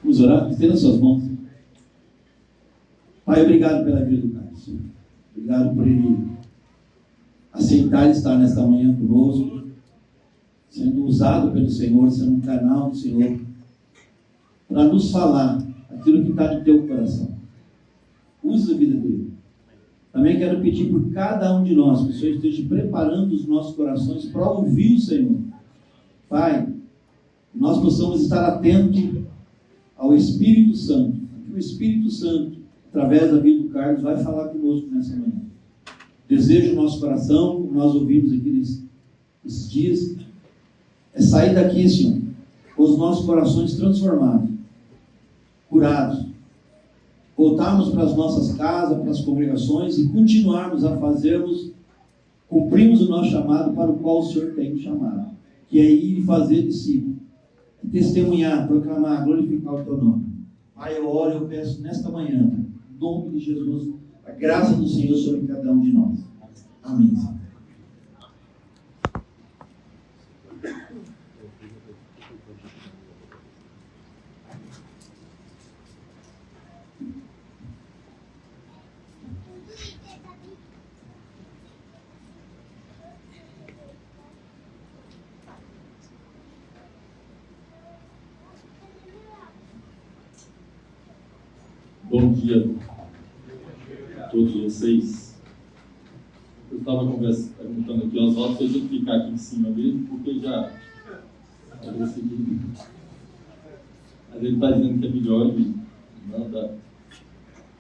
Vamos orar? Estenda suas mãos. Pai, obrigado pela vida do Carlos. Obrigado por ele aceitar estar nesta manhã conosco, sendo usado pelo Senhor, sendo um canal do Senhor, para nos falar aquilo que está no teu coração. Usa a vida dele. Também quero pedir por cada um de nós, que o Senhor esteja preparando os nossos corações para ouvir o Senhor. Pai, nós possamos estar atentos ao Espírito Santo. Que o Espírito Santo, através da vida do Carlos, vai falar conosco nessa manhã. Desejo no nosso coração, como nós ouvimos aqui nesses dias, é sair daqui, Senhor, com os nossos corações transformados, curados, voltarmos para as nossas casas, para as congregações e continuarmos a cumprirmos o nosso chamado para o qual o Senhor tem nos chamado, que é ir e fazer discípulos, testemunhar, proclamar, glorificar o teu nome. Pai, eu oro e eu peço nesta manhã, em nome de Jesus, a graça do Senhor sobre cada um de nós. Amém. Bom dia a todos vocês. Eu estava perguntando aqui aos votos se a gente ficar aqui em cima mesmo, porque já decidi. Mas ele está dizendo que é melhor e manda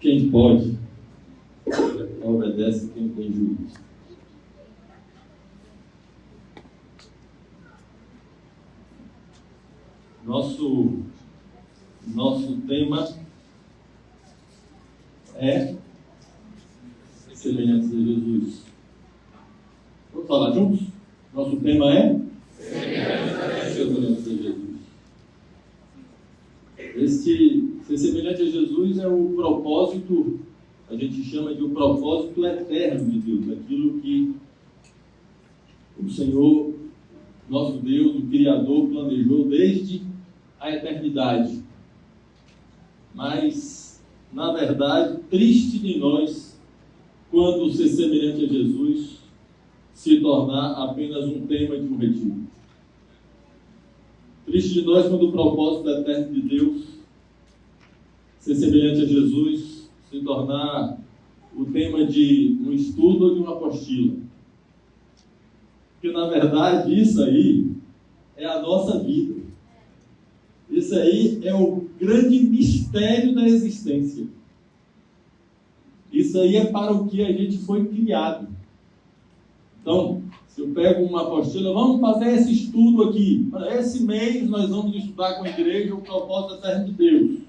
quem pode, obedece quem tem juízo. Nosso tema é semelhantes a Jesus. Vamos falar juntos? Nosso tema é semelhantes a Jesus. Ser semelhante a Jesus é o propósito, a gente chama de o propósito eterno de Deus, aquilo que o Senhor, nosso Deus, o Criador, planejou desde a eternidade. Mas, na verdade, triste de nós quando ser semelhante a Jesus se tornar apenas um tema de um retiro. Triste de nós quando o propósito eterno de Deus, ser semelhante a Jesus, se tornar o tema de um estudo ou de uma apostila. Porque, na verdade, isso aí é a nossa vida. Isso aí é o grande mistério da existência. Isso aí é para o que a gente foi criado. Então, se eu pego uma apostila, vamos fazer esse estudo aqui. Para esse mês nós vamos estudar com a igreja o propósito eterno de Deus.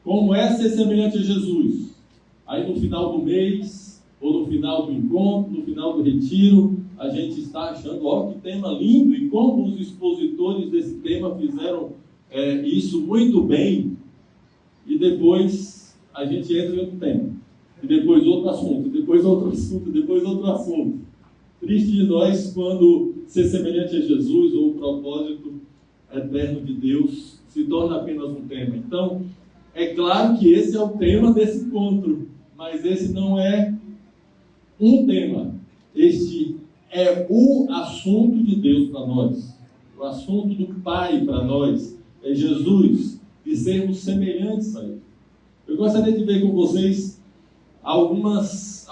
Como é ser semelhante a Jesus? Aí no final do mês, ou no final do encontro, no final do retiro, a gente está achando, ó, que tema lindo, e como os expositores desse tema fizeram isso muito bem, e depois a gente entra em outro tema, e depois outro assunto, depois outro assunto, depois outro assunto. Triste de nós quando ser semelhante a Jesus, ou o propósito eterno de Deus, se torna apenas um tema. Então, é claro que esse é o tema desse encontro, mas esse não é um tema. Este é o assunto de Deus para nós, o assunto do Pai para nós, é Jesus, e sermos semelhantes a Ele. Eu gostaria de ver com vocês alguns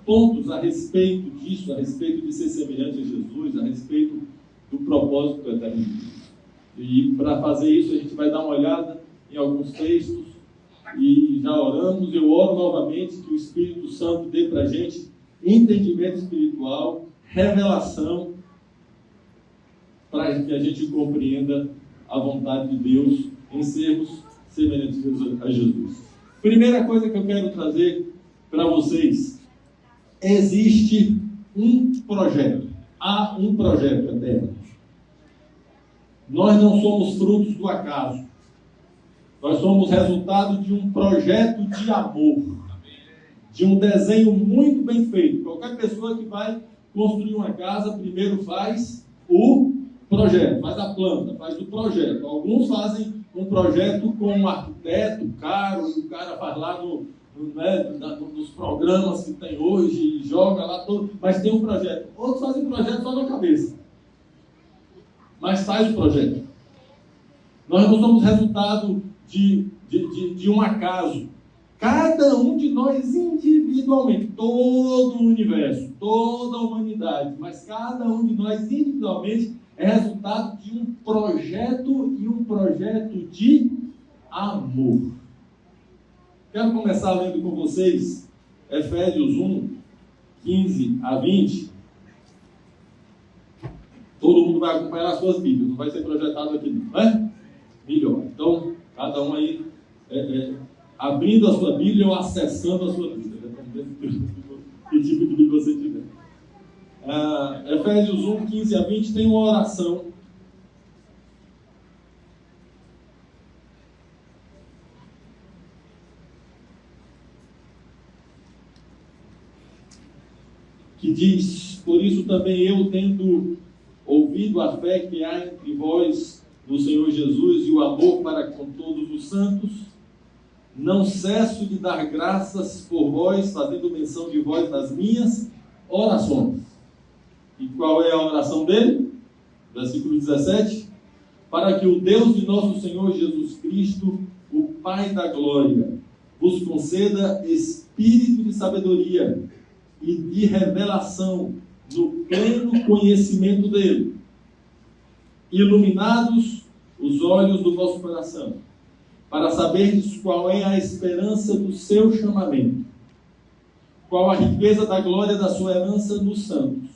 pontos a respeito disso, a respeito de ser semelhante a Jesus, a respeito do propósito eterno de Deus. E para fazer isso, a gente vai dar uma olhada em alguns textos, e já oramos. Eu oro novamente que o Espírito Santo dê para a gente entendimento espiritual, revelação, para que a gente compreenda a vontade de Deus em sermos semelhantes a Jesus. Primeira coisa que eu quero trazer para vocês: existe um projeto. Há um projeto eterno. Nós não somos frutos do acaso. Nós somos resultado de um projeto de amor, de um desenho muito bem feito. Qualquer pessoa que vai construir uma casa, primeiro faz o projeto, faz a planta, faz o projeto. Alguns fazem um projeto com um arquiteto caro, e o cara faz lá nos programas que tem hoje, e joga lá todo, mas tem um projeto. Outros fazem projeto só na cabeça, mas faz o projeto. Nós não somos resultado de um acaso. Cada um de nós individualmente, todo o universo, toda a humanidade, mas cada um de nós individualmente é resultado de um projeto, e um projeto de amor. Quero começar lendo com vocês Efésios 1, 15 a 20. Todo mundo vai acompanhar as suas Bíblias, não vai ser projetado aqui, não é? Melhor. Então, cada um aí abrindo a sua Bíblia ou acessando a sua Bíblia, dependendo que tipo de Bíblia você tiver. Efésios 1, 15 a 20 tem uma oração que diz: por isso também eu, tendo ouvido a fé que há entre vós no Senhor Jesus e o amor para com todos os santos, não cesso de dar graças por vós, fazendo menção de vós nas minhas orações. E qual é a oração dele? Versículo 17. Para que o Deus de nosso Senhor Jesus Cristo, o Pai da glória, vos conceda espírito de sabedoria e de revelação no pleno conhecimento dele, iluminados os olhos do vosso coração, para saberdes qual é a esperança do seu chamamento, qual a riqueza da glória da sua herança nos santos,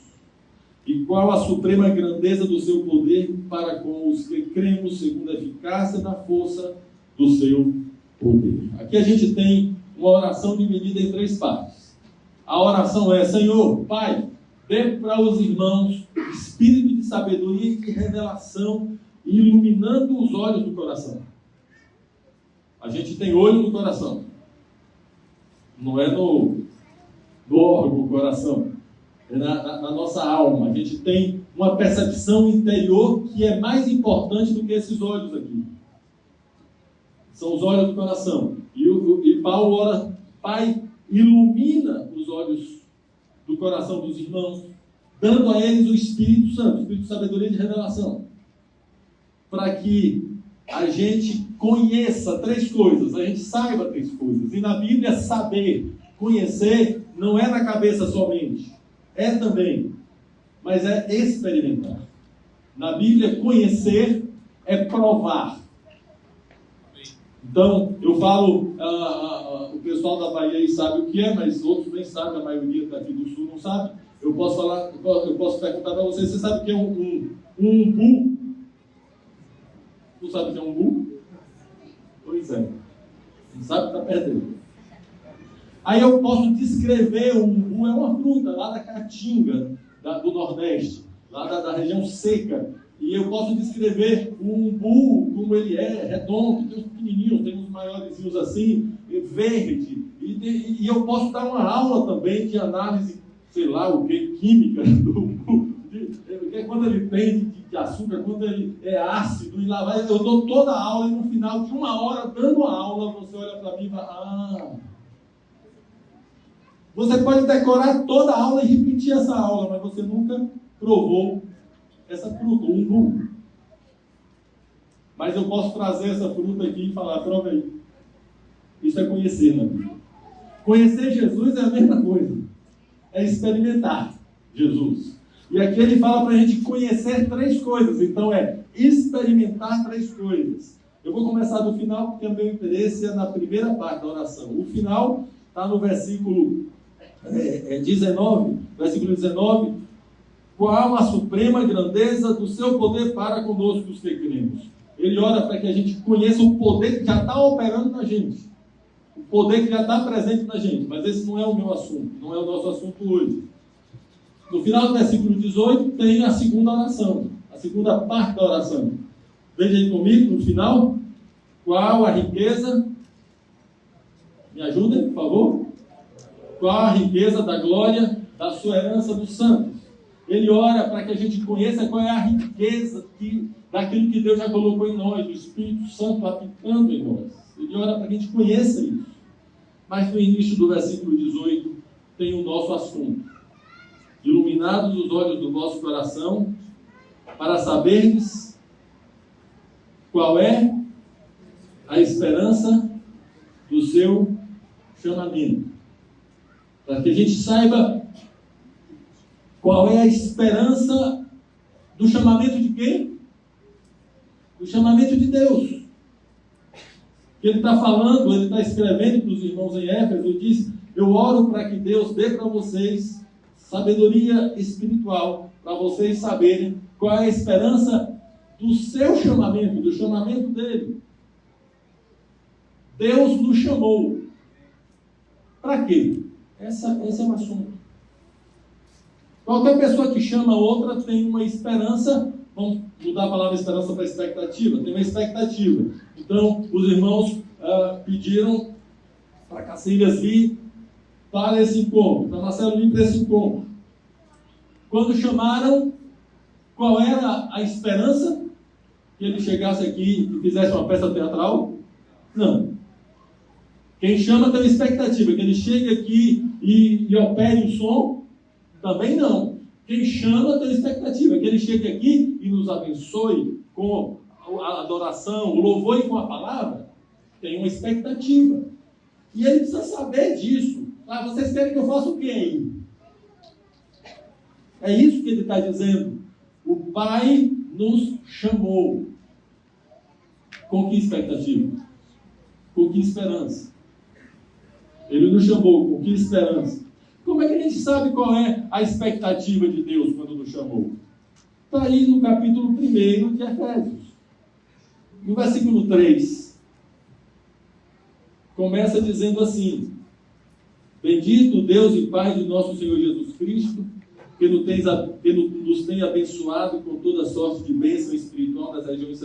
e qual a suprema grandeza do seu poder para com os que cremos segundo a eficácia da força do seu poder. Aqui a gente tem uma oração dividida em 3 partes. A oração é: Senhor, Pai, dê para os irmãos espírito de sabedoria e de revelação, iluminando os olhos do coração. A gente tem olho no coração, não é no órgão do coração, é na nossa alma. A gente tem uma percepção interior que é mais importante do que esses olhos aqui. São os olhos do coração. E Paulo ora: Pai, ilumina os olhos do coração dos irmãos, dando a eles o Espírito Santo, o Espírito de sabedoria e de revelação, para que a gente conheça 3 coisas, a gente saiba 3 coisas. E na Bíblia, saber, conhecer, não é na cabeça somente, é também, mas é experimentar. Na Bíblia, conhecer é provar. Então, eu falo, o pessoal da Bahia aí sabe o que é, mas outros nem sabem, a maioria daqui do Sul não sabe. Eu posso perguntar para vocês: você sabe o que é um umbu? Não sabe o que é um umbu? Pois é. Não sabe, está perdendo. Aí eu posso descrever: o umbu é uma fruta lá da Caatinga, do Nordeste, lá da região seca. E eu posso descrever o umbu como ele é, redondo, tem uns pequenininhos, tem uns maiorzinhos assim, verde. E eu posso dar uma aula também de análise, sei lá o que, química do umbu. Quando ele tem de açúcar, quando ele é ácido, e lá vai. Eu dou toda a aula, e no final de 1 hora dando a aula, você olha para mim e fala: Você pode decorar toda a aula e repetir essa aula, mas você nunca provou essa fruta, um umbu. Mas eu posso trazer essa fruta aqui e falar: prova aí. Isso é conhecer, né? Conhecer Jesus é a mesma coisa. É experimentar Jesus. E aqui ele fala para a gente conhecer 3 coisas. Então é experimentar 3 coisas. Eu vou começar do final, porque o meu interesse é na primeira parte da oração. O final está no versículo 19. Versículo 19. Qual a suprema grandeza do seu poder para conosco os que cremos. Ele ora para que a gente conheça o poder que já está operando na gente. O poder que já está presente na gente. Mas esse não é o meu assunto. Não é o nosso assunto hoje. No final do versículo 18 tem a segunda oração. A segunda parte da oração. Veja aí comigo no final. Qual a riqueza? Me ajudem, por favor. Qual a riqueza da glória da sua herança dos santos? Ele ora para que a gente conheça qual é a riqueza daquilo que Deus já colocou em nós, do Espírito Santo habitando em nós. Ele ora para que a gente conheça isso. Mas no início do versículo 18 tem o nosso assunto. Iluminados os olhos do vosso coração, para saberdes qual é a esperança do seu chamamento. Para que a gente saiba qual é a esperança do chamamento de quem? Do chamamento de Deus. Que ele está falando, ele está escrevendo para os irmãos em Éfeso, ele diz: eu oro para que Deus dê para vocês sabedoria espiritual, para vocês saberem qual é a esperança do seu chamamento, do chamamento dele. Deus nos chamou. Para quê? Esse é o assunto. Qualquer pessoa que chama outra tem uma esperança. Vamos mudar a palavra esperança para expectativa. Tem uma expectativa. Então, os irmãos pediram para Cacilhas vir para esse encontro, para Marcelo vir para esse encontro. Quando chamaram, qual era a esperança? Que ele chegasse aqui e fizesse uma peça teatral? Não. Quem chama tem uma expectativa, que ele chegue aqui e opere o som? Também não. Quem chama tem uma expectativa, que ele chegue aqui e nos abençoe com a adoração, o louvor e com a palavra? Tem uma expectativa. E ele precisa saber disso. Ah, vocês querem que eu faça o quê aí? É isso que ele está dizendo. O Pai nos chamou. Com que expectativa? Com que esperança? Ele nos chamou. Com que esperança? Como é que a gente sabe qual é a expectativa de Deus quando nos chamou? Está aí no capítulo 1 de Efésios. No versículo 3. Começa dizendo assim: bendito Deus e Pai de nosso Senhor Jesus Cristo, que nos tem abençoado com toda sorte de bênção espiritual nas regiões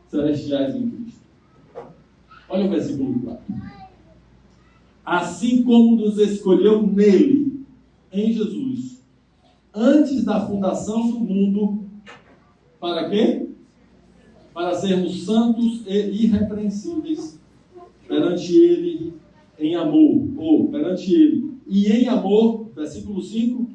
celestiais em Cristo. Olha o versículo 4. Assim como nos escolheu nele, em Jesus, antes da fundação do mundo, para quê? Para sermos santos e irrepreensíveis perante ele em amor, perante ele, e em amor, versículo 5,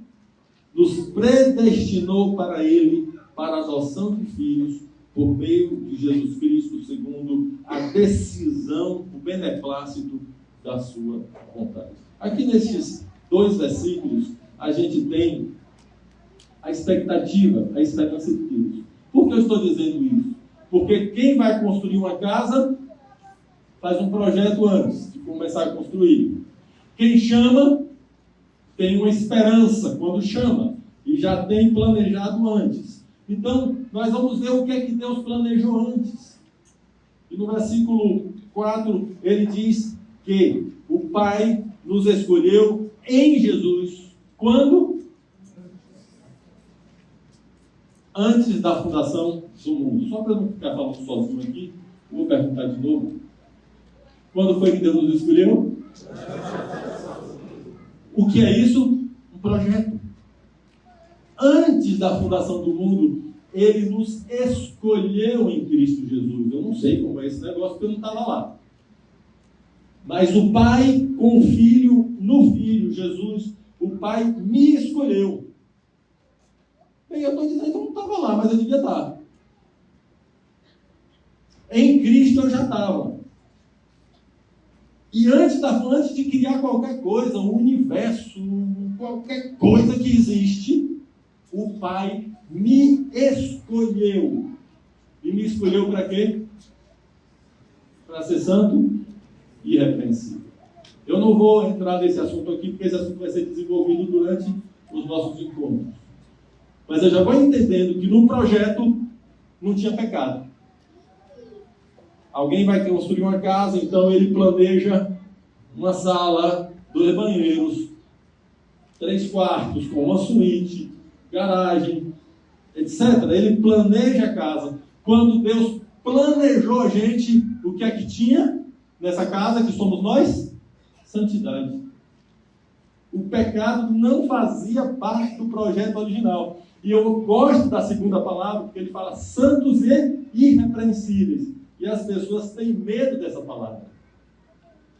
nos predestinou para ele, para a adoção de filhos, por meio de Jesus Cristo, segundo a decisão, o beneplácito da sua vontade. Aqui nesses 2 versículos, a gente tem a expectativa, a esperança de Deus. Por que eu estou dizendo isso? Porque quem vai construir uma casa faz um projeto antes de começar a construir. Quem chama tem uma esperança quando chama e já tem planejado antes. Então, nós vamos ver o que é que Deus planejou antes. E no versículo 4, ele diz que o Pai nos escolheu em Jesus. Quando? Antes da fundação do mundo. Só para não ficar falando sozinho aqui, eu vou perguntar de novo. Quando foi que Deus nos escolheu? O que é isso? Um projeto. Antes da fundação do mundo, ele nos escolheu em Cristo Jesus. Eu não sei como é esse negócio, porque eu não estava lá. Mas o Pai com o Filho, no Filho, Jesus, o Pai me escolheu. Bem, eu estou dizendo que eu não estava lá, mas eu devia estar. Em Cristo eu já estava. E antes de criar qualquer coisa, o universo, qualquer coisa que existe, o Pai me escolheu. E me escolheu para quê? Para ser santo e irrepreensível. Eu não vou entrar nesse assunto aqui, porque esse assunto vai ser desenvolvido durante os nossos encontros. Mas eu já vou entendendo que no projeto não tinha pecado. Alguém vai construir uma casa, então ele planeja uma sala, 2 banheiros, 3 quartos, com uma suíte, garagem, etc. Ele planeja a casa. Quando Deus planejou a gente, o que é que tinha nessa casa, que somos nós? Santidade. O pecado não fazia parte do projeto original. E eu gosto da segunda palavra, porque ele fala santos e irrepreensíveis. E as pessoas têm medo dessa palavra.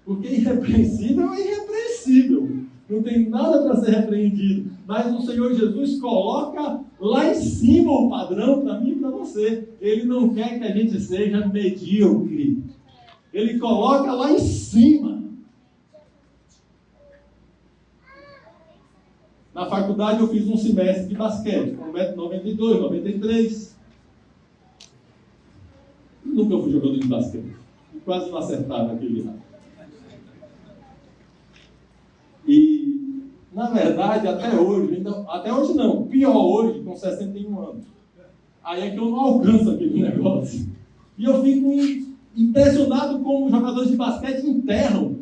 Porque irrepreensível é irrepreensível. Não tem nada para ser repreendido. Mas o Senhor Jesus coloca lá em cima o padrão para mim e para você. Ele não quer que a gente seja medíocre. Ele coloca lá em cima. Na faculdade eu fiz um semestre de basquete, com 1,92 m, 93. Nunca fui jogador de basquete. Quase não acertava aquele lado. E, na verdade, até hoje não, pior hoje, com 61 anos. Aí é que eu não alcanço aquele negócio. E eu fico impressionado como os jogadores de basquete enterram.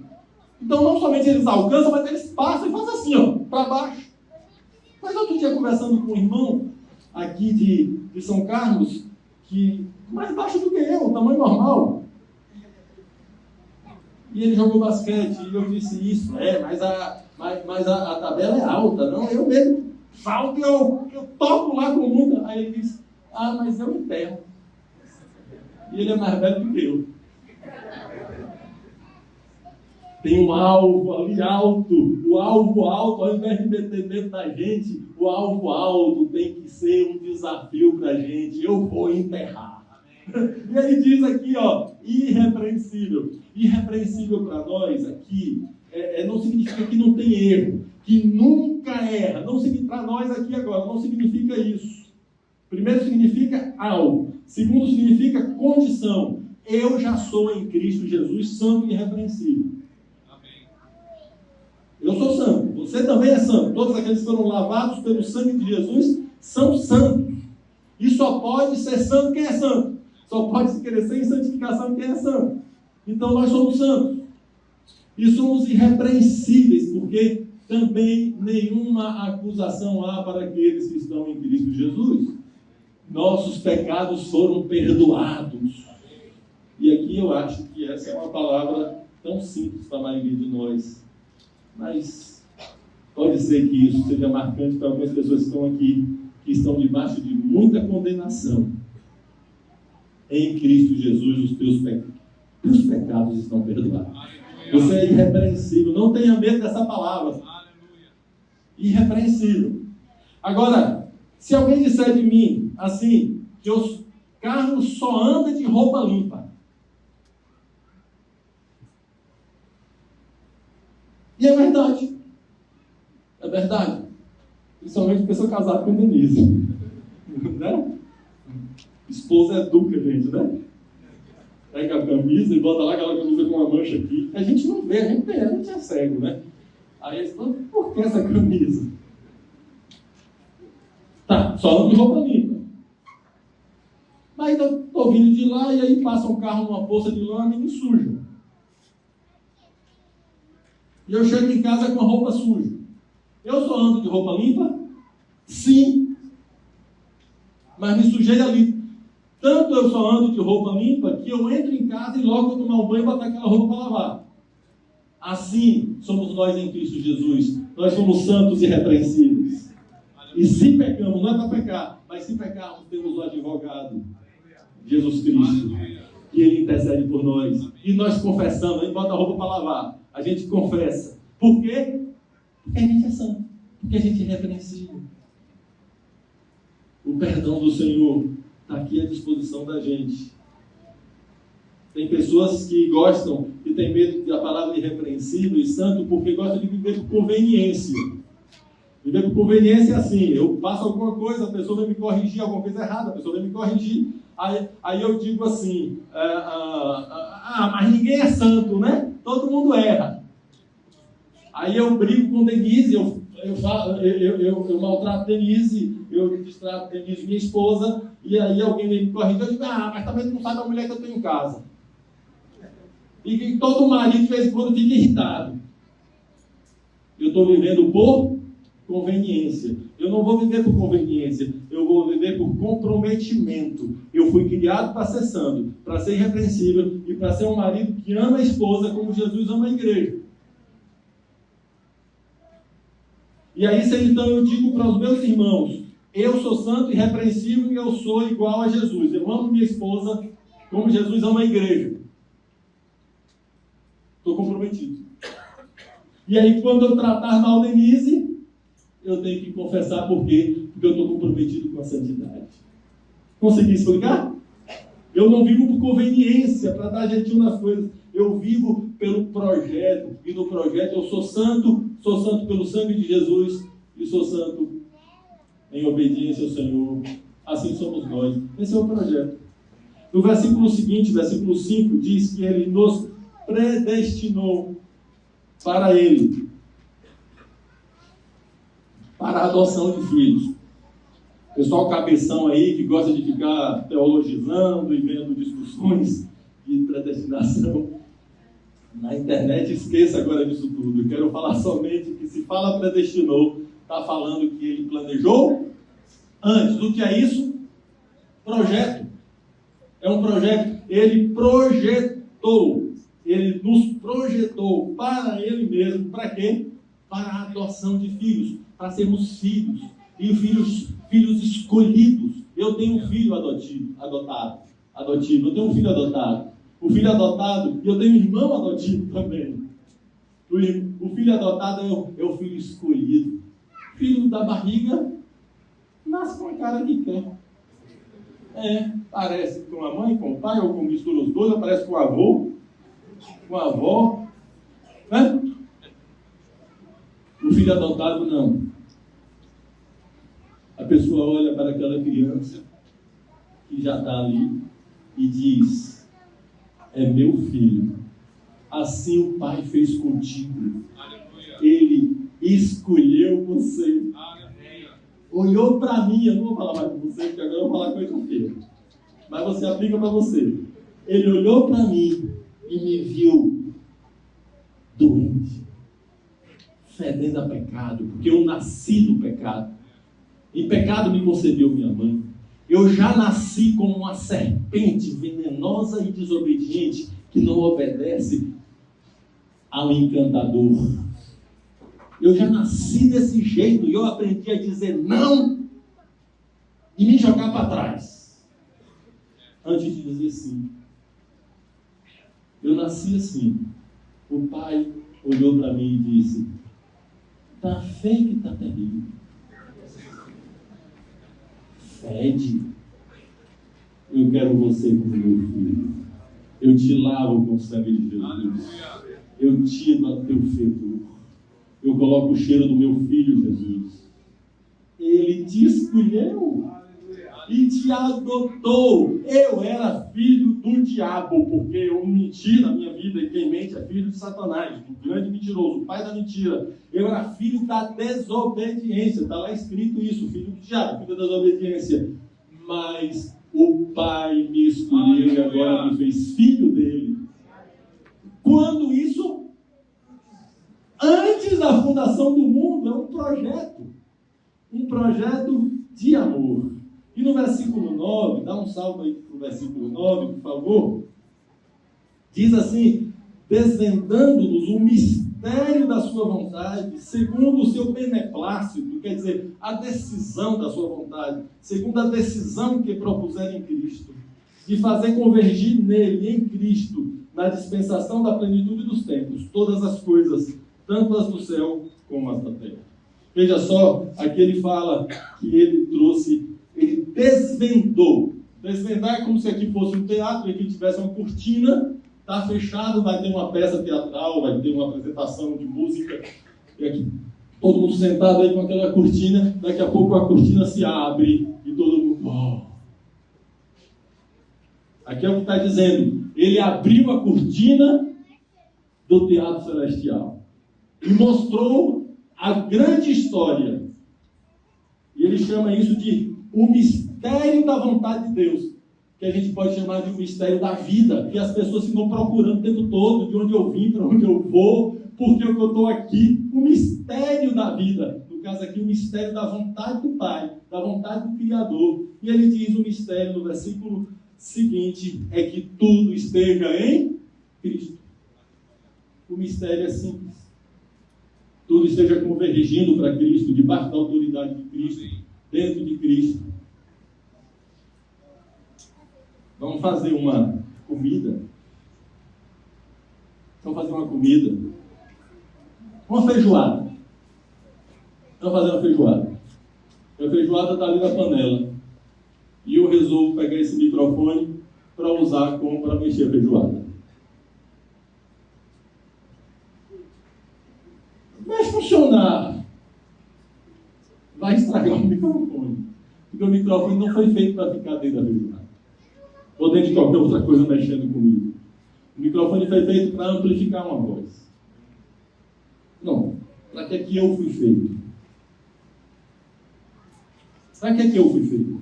Então, não somente eles alcançam, mas eles passam e fazem assim, ó, para baixo. Mas outro dia, conversando com um irmão aqui de São Carlos, que mais baixo do que eu, tamanho normal. E ele jogou basquete, e eu disse isso, mas a tabela é alta, não? Eu mesmo salto e eu toco lá com muita. Aí ele disse, mas eu enterro. E ele é mais velho do que eu. Tem um alvo ali alto, o alvo alto, ao invés de meter dentro da gente, o alvo alto tem que ser um desafio para a gente. Eu vou enterrar. E ele diz aqui, irrepreensível. Irrepreensível para nós aqui não significa que não tem erro, que nunca erra. Não significa para nós aqui agora, não significa isso. Primeiro significa alvo. Segundo significa condição. Eu já sou em Cristo Jesus santo e irrepreensível. Eu sou santo, você também é santo. Todos aqueles que foram lavados pelo sangue de Jesus são santos. E só pode ser santo quem é santo. Só pode se crescer em santificação quem é santo. Então nós somos santos. E somos irrepreensíveis, porque também nenhuma acusação há para aqueles que estão em Cristo Jesus. Nossos pecados foram perdoados. E aqui eu acho que essa é uma palavra tão simples para a maioria de nós. Mas pode ser que isso seja marcante para algumas pessoas que estão aqui, que estão debaixo de muita condenação. Em Cristo Jesus, os teus pecados estão perdoados. Você é irrepreensível. Não tenha medo dessa palavra. Irrepreensível. Agora, se alguém disser de mim, assim, que o Carlos só anda de roupa limpa. E é verdade. É verdade. Principalmente porque eu sou casado com Denise. Né? Esposa educa, gente, né? Pega a camisa e bota lá aquela camisa com uma mancha aqui. A gente não vê, a gente é cego, né? Aí eles falam, por que essa camisa? Tá, só ando de roupa limpa. Mas eu estou vindo de lá e aí passa um carro numa poça de lama e me suja. E eu chego em casa com a roupa suja. Eu só ando de roupa limpa? Sim. Mas me sujei ali. Tanto eu só ando de roupa limpa que eu entro em casa e logo eu tomar um banho e botar aquela roupa para lavar. Assim somos nós em Cristo Jesus. Nós somos santos e irrepreensíveis. E se pecamos, não é para pecar, mas se pecarmos, temos o advogado, Jesus Cristo, que Ele intercede por nós. E nós confessamos, a gente bota a roupa para lavar. A gente confessa. Por quê? Porque a gente é santo. Porque a gente é irrepreensível. O perdão do Senhor está aqui à disposição da gente. Tem pessoas que gostam, que têm medo da palavra irrepreensível e santo, porque gostam de viver por conveniência. Viver por conveniência é assim, eu faço alguma coisa, a pessoa vai me corrigir, alguma coisa errada, a pessoa vai me corrigir, aí eu digo assim, mas ninguém é santo, né? Todo mundo erra. Aí eu brigo com Denise, eu maltrato Denise, eu distrato Denise, minha esposa, e aí alguém me corrige, eu digo, mas também não sabe a mulher que eu tenho em casa. E todo marido, de vez em quando, fica irritado. Eu estou vivendo por conveniência. Eu não vou viver por conveniência, eu vou viver por comprometimento. Eu fui criado para ser santo, para ser irrepreensível e para ser um marido que ama a esposa como Jesus ama a igreja. E aí, então, eu digo para os meus irmãos, eu sou santo e irrepreensível e eu sou igual a Jesus. Eu amo minha esposa como Jesus ama a igreja. Estou comprometido. E aí, quando eu tratar mal Denise, eu tenho que confessar por quê? Porque eu estou comprometido com a santidade. Consegui explicar? Eu não vivo por conveniência, para dar jeitinho nas coisas. Eu vivo pelo projeto. E no projeto eu sou santo pelo sangue de Jesus e sou santo em obediência ao Senhor. Assim somos nós. Esse é o projeto. No versículo seguinte, versículo 5, diz que Ele nos predestinou para Ele, para a adoção de filhos. Pessoal cabeção aí que gosta de ficar teologizando e vendo discussões de predestinação na internet, esqueça agora disso tudo. Eu quero falar somente que se fala predestinou, está falando que Ele planejou antes. Do que é isso? Projeto. É um projeto. Ele projetou. Ele nos projetou para Ele mesmo. Para quê? Para a adoção de filhos. Para sermos filhos. E filhos escolhidos. Eu tenho um filho adotado. Eu tenho um filho adotado. O filho adotado, e eu tenho um irmão adotivo também. O filho adotado é o filho escolhido. Filho da barriga nasce com a cara que quer. Parece com a mãe, com o pai, ou com mistura os dois, aparece com o avô, com a avó. Né? O filho adotado, não. A pessoa olha para aquela criança que já está ali e diz: é meu filho. Assim o Pai fez contigo. Ele escolheu você. Olhou para mim, eu não vou falar mais com você, porque agora eu vou falar coisa feia. Mas você aplica para você. Ele olhou para mim e me viu doente, fedendo a pecado, porque eu nasci do pecado. Em pecado me concebeu minha mãe. Eu já nasci como uma serpente venenosa e desobediente que não obedece ao encantador. Eu já nasci desse jeito e eu aprendi a dizer não e me jogar para trás antes de dizer sim. Eu nasci assim. O pai olhou para mim e disse: tá feio que tá terrível. Fede. Eu quero você como meu filho. Eu te lavo com o sangue de Jesus. Eu tiro a teu fedor. Eu coloco o cheiro do meu filho, Jesus. Ele te escolheu e te adotou. Eu era filho do diabo, porque eu menti na minha vida, e quem mente é filho de Satanás, do grande mentiroso, o pai da mentira. Eu era filho da desobediência. Está lá escrito isso, filho do diabo, filho da desobediência. Mas o Pai me escolheu e agora me fez filho dele. Quando isso? Antes da fundação do mundo. É um projeto. Um projeto de amor. E no versículo 9, dá um salto aí para o versículo 9, por favor. Diz assim: desvendando-nos o mistério da sua vontade, segundo o seu beneplácito, quer dizer, a decisão da sua vontade, segundo a decisão que propuseram em Cristo, de fazer convergir nele, em Cristo, na dispensação da plenitude dos tempos, todas as coisas, tanto as do céu como as da terra. Veja só, aqui ele fala que ele desvendou. Desvendar é como se aqui fosse um teatro e aqui tivesse uma cortina. Está fechado, vai ter uma peça teatral, vai ter uma apresentação de música, e aqui todo mundo sentado aí com aquela cortina, daqui a pouco a cortina se abre e todo mundo... Oh. Aqui é o que está dizendo. Ele abriu a cortina do teatro celestial e mostrou a grande história. E ele chama isso de o mistério da vontade de Deus, que a gente pode chamar de um mistério da vida, que as pessoas ficam procurando o tempo todo, de onde eu vim, para onde eu vou, por que eu estou aqui. O mistério da vida, no caso aqui, o mistério da vontade do Pai, da vontade do Criador. E ele diz o mistério no versículo seguinte, é que tudo esteja em Cristo. O mistério é simples. tudo esteja convergindo para Cristo, debaixo da autoridade de Cristo, dentro de Cristo. Vamos fazer uma comida. Vamos fazer uma comida. Uma feijoada. Vamos fazer uma feijoada. A feijoada está ali na panela. E eu resolvo pegar esse microfone para usar para mexer a feijoada. Vai funcionar. Vai estragar o microfone. Porque o microfone não foi feito para ficar dentro da feijoada. Ou dentro de qualquer outra coisa mexendo comigo. O microfone foi feito para amplificar uma voz. Não. Para que é que eu fui feito? Para que é que eu fui feito?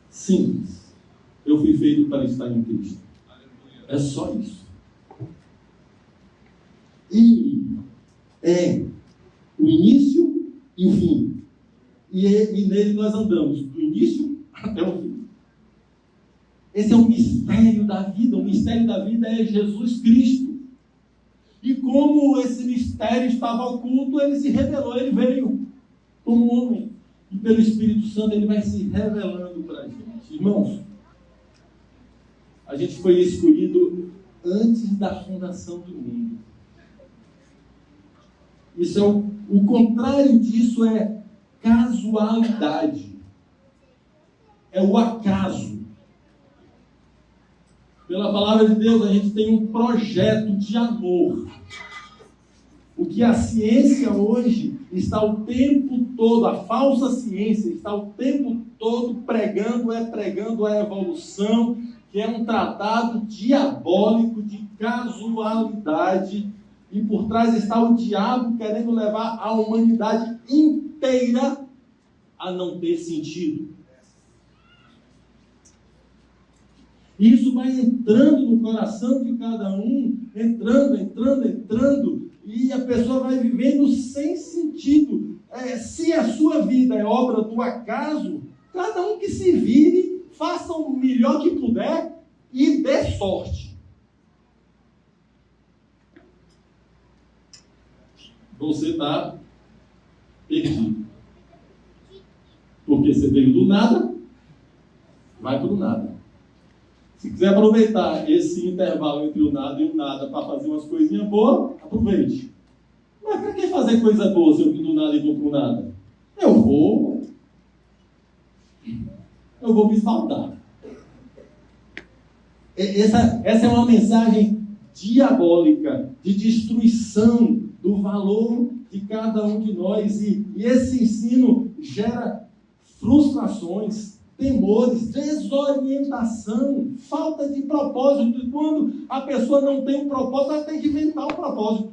Simples. Eu fui feito para estar em Cristo. É só isso. E é o início e o fim. E nele nós andamos, do início até o fim. Esse é o mistério da vida. O mistério da vida é Jesus Cristo. E como esse mistério estava oculto, ele se revelou, ele veio como homem. E pelo Espírito Santo ele vai se revelando para a gente. Irmãos, a gente foi escolhido antes da fundação do mundo. Isso é o contrário disso é casualidade. É o acaso. Pela palavra de Deus, a gente tem um projeto de amor. O que a ciência hoje está o tempo todo, a falsa ciência está o tempo todo pregando a evolução, que é um tratado diabólico de casualidade, e por trás está o diabo querendo levar a humanidade inteira a não ter sentido. Isso vai entrando no coração de cada um, entrando, e a pessoa vai vivendo sem sentido. Se a sua vida é obra do acaso, cada um que se vire, faça o melhor que puder e dê sorte. Você está perdido. Porque você veio do nada, vai para o nada. Se quiser aproveitar esse intervalo entre o nada e o nada para fazer umas coisinhas boas, aproveite. Mas para que fazer coisa boa se eu vim do nada e vou para o nada? Eu vou me esbaldar. Essa é uma mensagem diabólica de destruição do valor de cada um de nós. E esse ensino gera frustrações, temores, desorientação, falta de propósito. E quando a pessoa não tem um propósito, ela tem que inventar um propósito.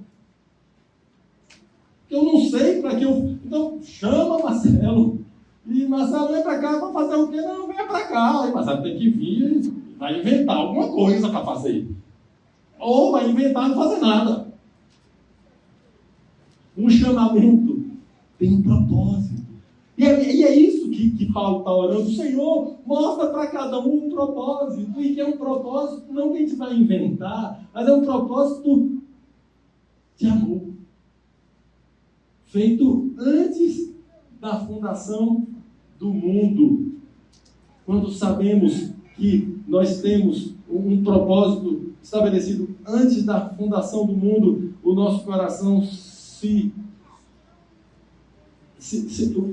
Eu não sei para que eu... Então, chama Marcelo. E Marcelo, vem para cá para fazer o quê? Não, venha para cá. Aí Marcelo tem que vir, vai inventar alguma coisa para fazer. Ou vai inventar e não fazer nada. Um chamamento tem um propósito. E é isso que Paulo está orando. O Senhor mostra para cada um propósito. E que é um propósito não que a gente vai inventar, mas é um propósito de amor. Feito antes da fundação do mundo. Quando sabemos que nós temos um propósito estabelecido antes da fundação do mundo, o nosso coração se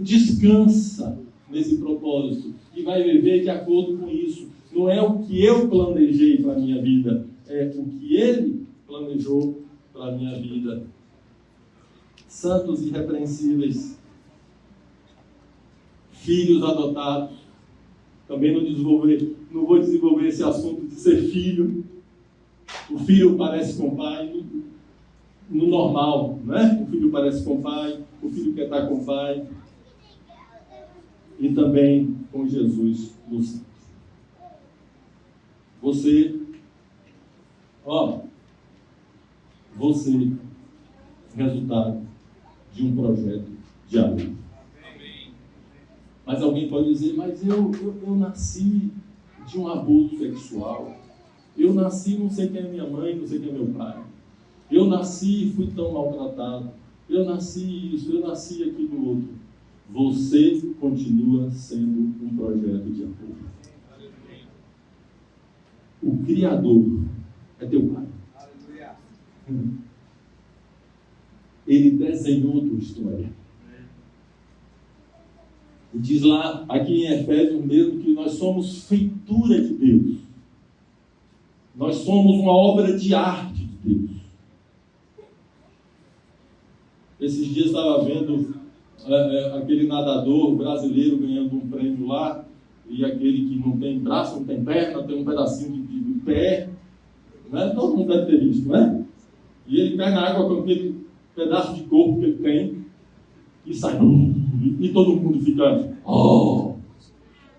descansa nesse propósito e vai viver de acordo com isso. Não é o que eu planejei para a minha vida, é o que Ele planejou para a minha vida. Santos irrepreensíveis, filhos adotados. Também não vou desenvolver esse assunto de ser filho. O filho parece com o pai no normal, né? O filho parece com o pai, o filho quer estar com o pai. E também com Jesus no céu. Você, resultado de um projeto de amor. Mas alguém pode dizer, mas eu nasci de um abuso sexual. Eu nasci, não sei quem é minha mãe, não sei quem é meu pai. Eu nasci e fui tão maltratado. eu nasci isso, eu nasci aquilo outro. Você continua sendo um projeto de amor. O Criador é teu Pai. Ele desenhou a tua história. E diz lá, aqui em Efésios mesmo, que nós somos feitura de Deus. Nós somos uma obra de arte de Deus. Esses dias estava vendo aquele nadador brasileiro ganhando um prêmio lá, e aquele que não tem braço, não tem perna, tem um pedacinho de pé, né? Todo mundo deve ter visto, né? E ele cai na água com aquele pedaço de corpo que ele tem, e sai, e todo mundo fica, oh!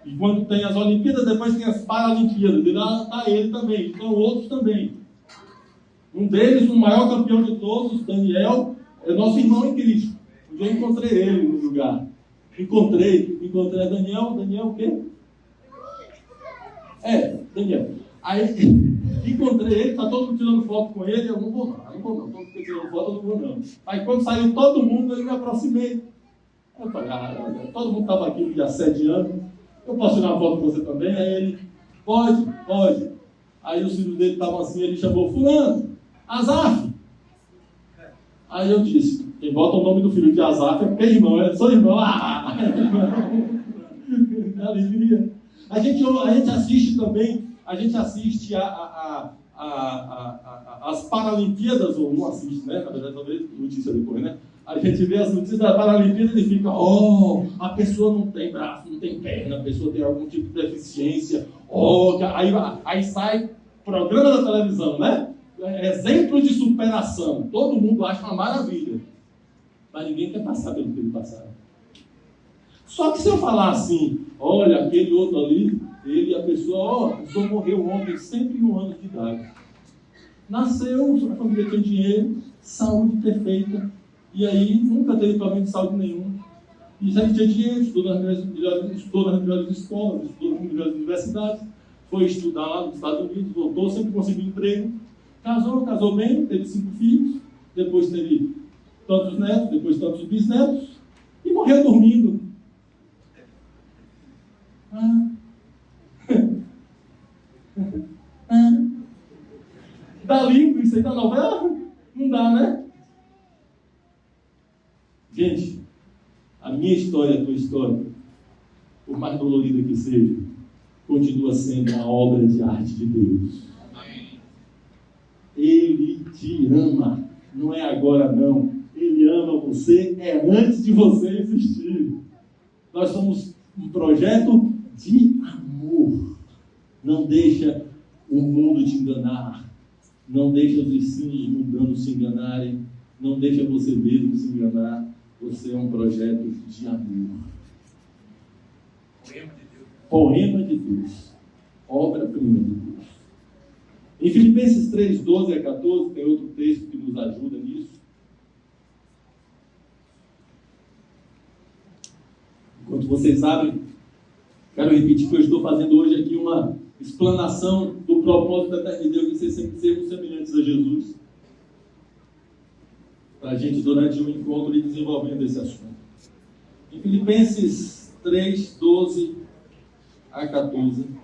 E quando tem as Olimpíadas, depois tem as Paralimpíadas, e lá está ele também, então outros também. Um deles, o maior campeão de todos, Daniel, é nosso irmão em Cristo. Um dia eu encontrei ele no lugar. Encontrei Daniel o quê? Daniel. Aí encontrei ele, tá todo mundo tirando foto com ele, eu não vou não, todo mundo tirando foto, eu não vou não. Aí quando saiu todo mundo, eu me aproximei. Eu falei, todo mundo estava aqui me assediando, eu posso tirar uma foto com você também? Aí ele, pode. Aí os filhos dele estavam assim, ele chamou, fulano, Azaf. Aí eu disse, quem bota o nome do filho de Azaf é porque é irmão, eu sou irmão. Alegria. A gente assiste também, assiste as Paralimpíadas, ou não assiste, né? Na verdade, talvez notícia depois, né? A gente vê as notícias da Paralimpíada e fica, a pessoa não tem braço, não tem perna, a pessoa tem algum tipo de deficiência, aí sai programa da televisão, né? Exemplo de superação. Todo mundo acha uma maravilha. Mas ninguém quer passar pelo que ele passaram. Só que se eu falar assim, olha, aquele outro ali, a pessoa morreu ontem, 101 anos de idade. Nasceu, a família tinha dinheiro, saúde perfeita, e aí nunca teve problema de saúde nenhum. E sempre tinha dinheiro, estudou nas melhores escolas, estudou nas melhores universidades, foi estudar lá nos Estados Unidos, voltou, sempre conseguiu emprego. Casou bem, teve 5 filhos, depois teve tantos netos, depois tantos bisnetos, e morreu dormindo. Dá lindo isso aí da novela? Não dá, né? Gente, a minha história, a tua história, por mais dolorida que seja, continua sendo uma obra de arte de Deus. Ele te ama, não é agora não. Ele ama você, antes de você existir. Nós somos um projeto de amor. Não deixa o mundo te enganar. Não deixa os ensinos mundanos se enganarem. Não deixa você mesmo se enganar. Você é um projeto de amor. Poema de Deus. Obra-prima de Deus. Em Filipenses 3, 12 a 14, tem outro texto que nos ajuda nisso. Enquanto vocês abrem, quero repetir que eu estou fazendo hoje aqui uma explanação do propósito eterno de Deus de ser sempre sermos semelhantes a Jesus. Para a gente, durante o encontro, ir desenvolvendo esse assunto. Em Filipenses 3, 12 a 14.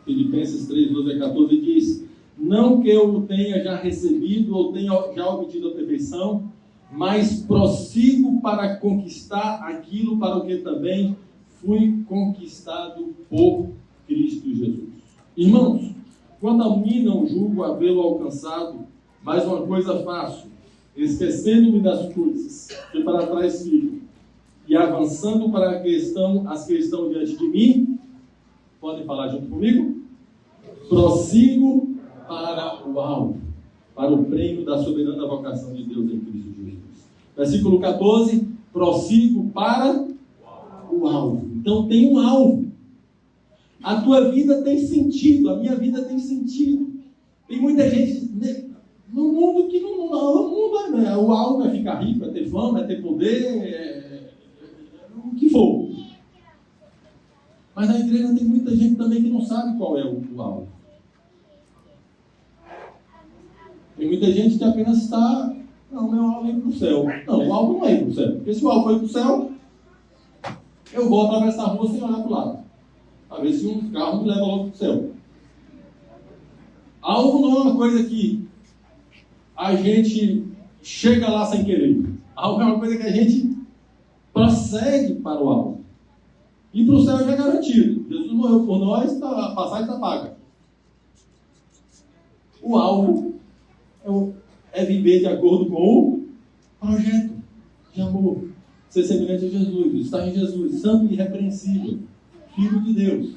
Filipenses 3, 12 a 14 diz: não que eu o tenha já recebido ou tenha já obtido a perfeição, mas prossigo para conquistar aquilo para o que também fui conquistado por Cristo Jesus. Irmãos, quanto a mim não julgo havê-lo alcançado, mas uma coisa faço, esquecendo-me das coisas que para trás fico, e avançando para as que estão diante de mim. Podem falar junto comigo? Prossigo para o alvo, para o prêmio da soberana vocação de Deus em Cristo Jesus. Versículo 14, prossigo para o alvo. Então tem um alvo. A tua vida tem sentido, a minha vida tem sentido. Tem muita gente no mundo que não o mundo o alvo é ficar rico, é ter fama, é ter poder, o que for. Mas na igreja tem muita gente também que não sabe qual é o alvo. Tem Tem muita gente que apenas está, não, meu alvo é ir para o céu. Não, o alvo não é ir para o céu. Porque se o alvo for ir para o céu, eu vou atravessar a rua sem olhar para o lado. Para ver se um carro me leva logo para o céu. Alvo não é uma coisa que a gente chega lá sem querer. Alvo é uma coisa que a gente prossegue para o alvo. E para o céu já é garantido. Jesus morreu por nós, a passagem está paga. O alvo é viver de acordo com o projeto de amor. Ser semelhante a Jesus, estar em Jesus, santo e irrepreensível, Filho de Deus.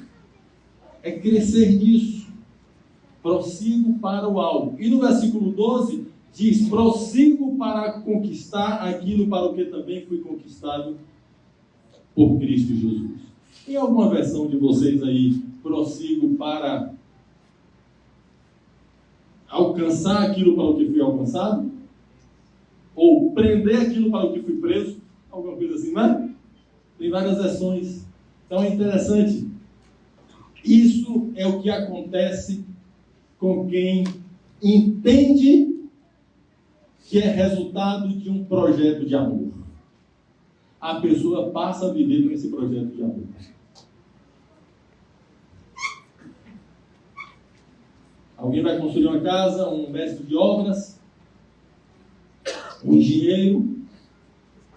É crescer nisso. Prossigo para o alvo. E no versículo 12 diz: prossigo para conquistar aquilo para o que também fui conquistado por Cristo Jesus. Tem alguma versão de vocês aí, prossigo para alcançar aquilo para o que fui alcançado? Ou prender aquilo para o que fui preso? Alguma coisa assim, não é? Tem várias versões. Então é interessante. Isso é o que acontece com quem entende que é resultado de um projeto de amor. A pessoa passa a viver com esse projeto de amor. Alguém vai construir uma casa, um mestre de obras, um engenheiro.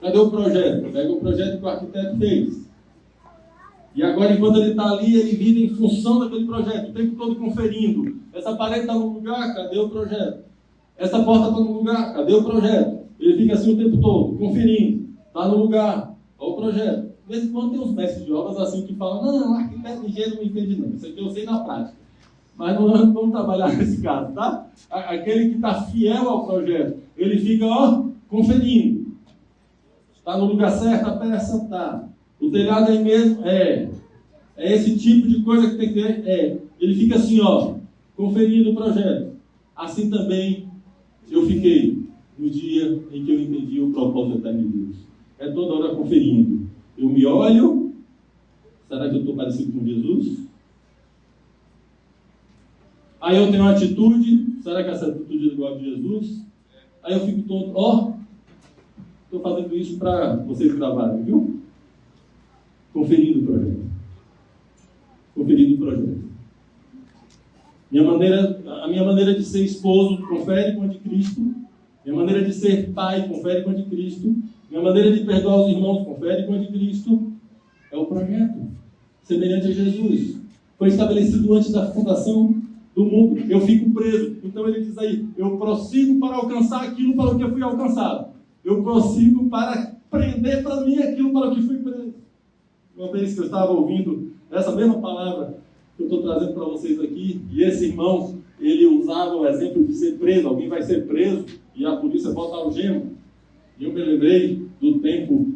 Cadê o projeto? Pega o projeto que o arquiteto fez. E agora, enquanto ele está ali, ele vive em função daquele projeto, o tempo todo conferindo. Essa parede está no lugar, cadê o projeto? Essa porta está no lugar, cadê o projeto? Ele fica assim o tempo todo, conferindo. Está no lugar, olha o projeto. De vez em quando tem uns mestres de obras assim que falam: não, arquiteto engenheiro não entende não, isso aqui eu sei na prática. Mas não vamos trabalhar nesse caso, tá? Aquele que está fiel ao projeto, ele fica, conferindo. Está no lugar certo a peça? Tá. O telhado aí mesmo? É esse tipo de coisa que tem que ter? Ele fica assim, conferindo o projeto. Assim também eu fiquei no dia em que eu entendi o propósito eterno de Deus. É toda hora conferindo. Eu me olho, será que eu estou parecido com Jesus? Aí eu tenho uma atitude, será que essa atitude é igual a de Jesus? Aí eu fico todo, estou fazendo isso para vocês gravarem, viu? Conferindo o projeto. Conferindo o projeto. A minha maneira de ser esposo confere com a de Cristo. Minha maneira de ser pai confere com a de Cristo. Minha maneira de perdoar os irmãos confere com a de Cristo. É o projeto. Semelhante a Jesus. Foi estabelecido antes da fundação do mundo. Eu fico preso. Então ele diz aí: eu prossigo para alcançar aquilo para o que eu fui alcançado. Eu prossigo para prender para mim aquilo para o que fui preso. Uma vez que eu estava ouvindo essa mesma palavra que eu estou trazendo para vocês aqui, e esse irmão, ele usava o exemplo de ser preso. Alguém vai ser preso e a polícia bota algema. E eu me lembrei do tempo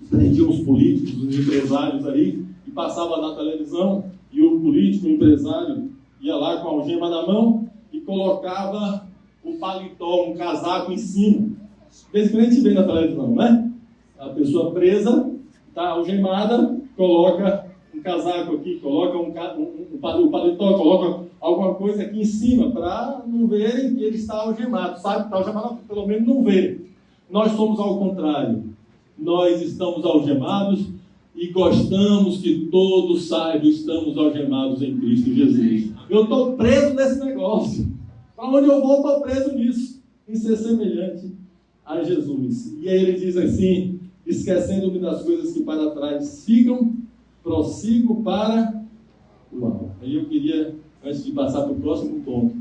prendiam os políticos, os empresários aí, e passava na televisão, e o político, o empresário, ia lá com a algema na mão e colocava o paletó, um casaco em cima. Vez que a gente vê na televisão, né? A pessoa presa, está algemada, coloca um casaco aqui, coloca o paletó, coloca alguma coisa aqui em cima, para não verem que ele está algemado. Sabe que está algemado, pelo menos não vê. Nós somos ao contrário. Nós estamos algemados e gostamos que todos saibam, estamos algemados em Cristo Jesus. Eu estou preso nesse negócio. Para onde eu vou, estou preso nisso. Em ser semelhante a Jesus. E aí ele diz assim: esquecendo-me das coisas que para trás ficam, prossigo para o alvo. Aí eu queria, antes de passar para o próximo ponto,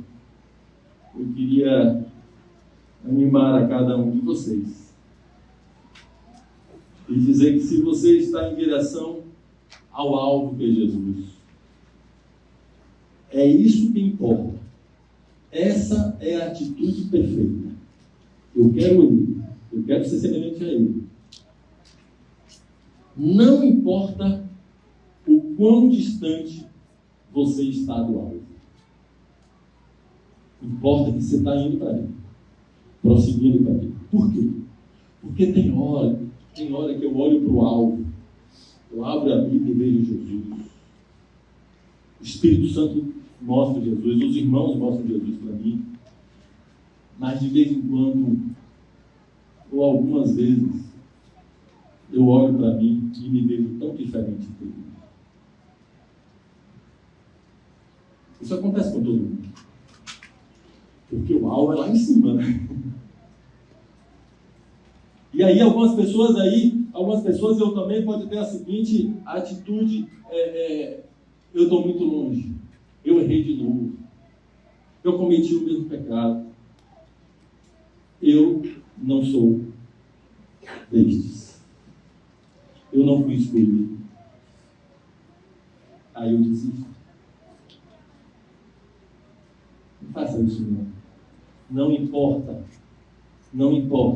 eu queria animar a cada um de vocês e dizer que se você está em direção ao alvo que é Jesus, é isso que importa. Essa é a atitude perfeita. Eu quero Ele, eu quero ser semelhante a Ele. Não importa o quão distante você está do alvo. Importa que você está indo para Ele, prosseguindo para Ele. Por quê? Porque tem hora que eu olho para o alvo, eu abro a Bíblia e vejo Jesus. O Espírito Santo mostro Jesus, os irmãos mostram Jesus para mim, mas de vez em quando, ou algumas vezes, eu olho para mim e me vejo tão diferente dele. Isso acontece com todo mundo. Porque o alvo é lá em cima, né? E aí algumas pessoas eu também podem ter a seguinte atitude, eu estou muito longe, eu errei de novo, eu cometi o mesmo pecado, eu não sou destes, eu não fui escolhido. Aí eu desisto. Não faça isso não. Não importa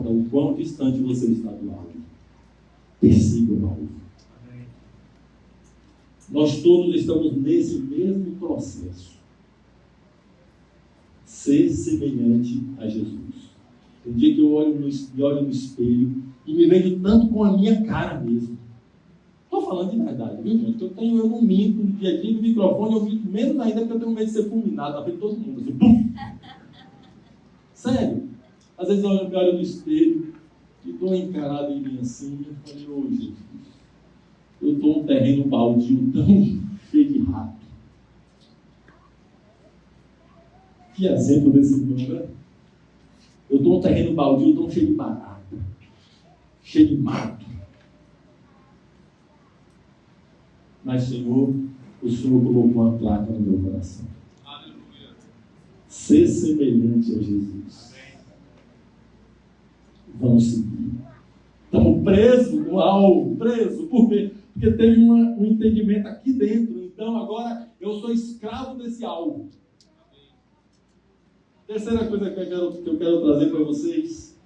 o quão distante você está do alvo. Persiga o alvo. Nós todos estamos nesse mesmo processo. Ser semelhante a Jesus. Tem dia que eu olho no espelho e me vejo tanto com a minha cara mesmo. Estou falando de verdade, viu, gente? Eu não minto, e aqui no microfone eu minto menos ainda porque eu tenho medo de ser fulminado na frente de todo mundo. Assim, pum! Sério. Às vezes eu me olho no espelho e dou uma encarada em mim assim e falei, ô Jesus, eu estou num terreno baldio tão cheio de rato. Que exemplo desse irmão, né? Eu estou num terreno baldio tão cheio de barata, cheio de mato. Mas, Senhor, o Senhor colocou uma placa no meu coração. Aleluia. Ser semelhante a Jesus. Vamos seguir. Estamos presos no alvo, presos. Por quê? Porque teve um entendimento aqui dentro. Então, agora, eu sou escravo desse alvo. Terceira coisa que eu quero trazer para vocês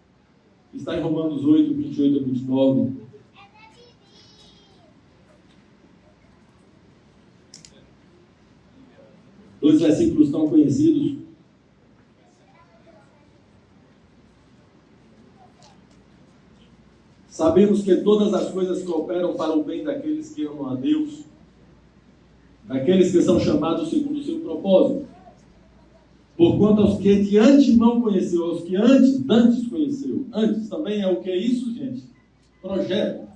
está em Romanos 8, 28 a 29. Dois versículos tão conhecidos. Sabemos que todas as coisas cooperam para o bem daqueles que amam a Deus, daqueles que são chamados segundo o seu propósito. Porquanto aos que de antemão conheceu, aos que antes conheceu, antes também é o que é isso, gente? Projeto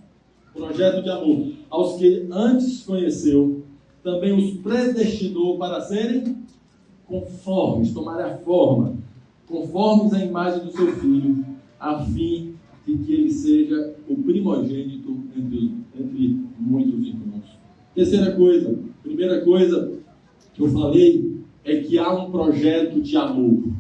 de amor. Aos que antes conheceu, também os predestinou para serem conformes, tomarem a forma, conformes à imagem do seu Filho, a fim de que ele seja o primogênito entre muitos irmãos. Primeira coisa que eu falei é que há um projeto de amor.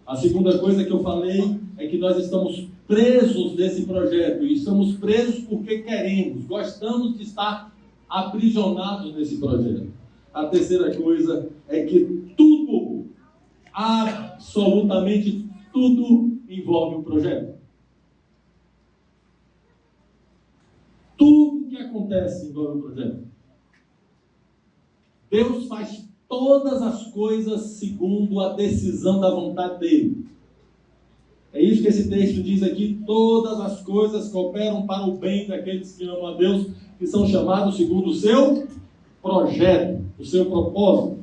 A segunda coisa que eu falei é que nós estamos presos nesse projeto, e estamos presos porque queremos, gostamos de estar aprisionados nesse projeto. A terceira coisa é que tudo, absolutamente tudo, envolve um projeto. Tudo que acontece envolve um projeto. Deus faz todas as coisas segundo a decisão da vontade dele. É isso que esse texto diz aqui: todas as coisas cooperam para o bem daqueles que amam a Deus, que são chamados segundo o seu projeto, o seu propósito.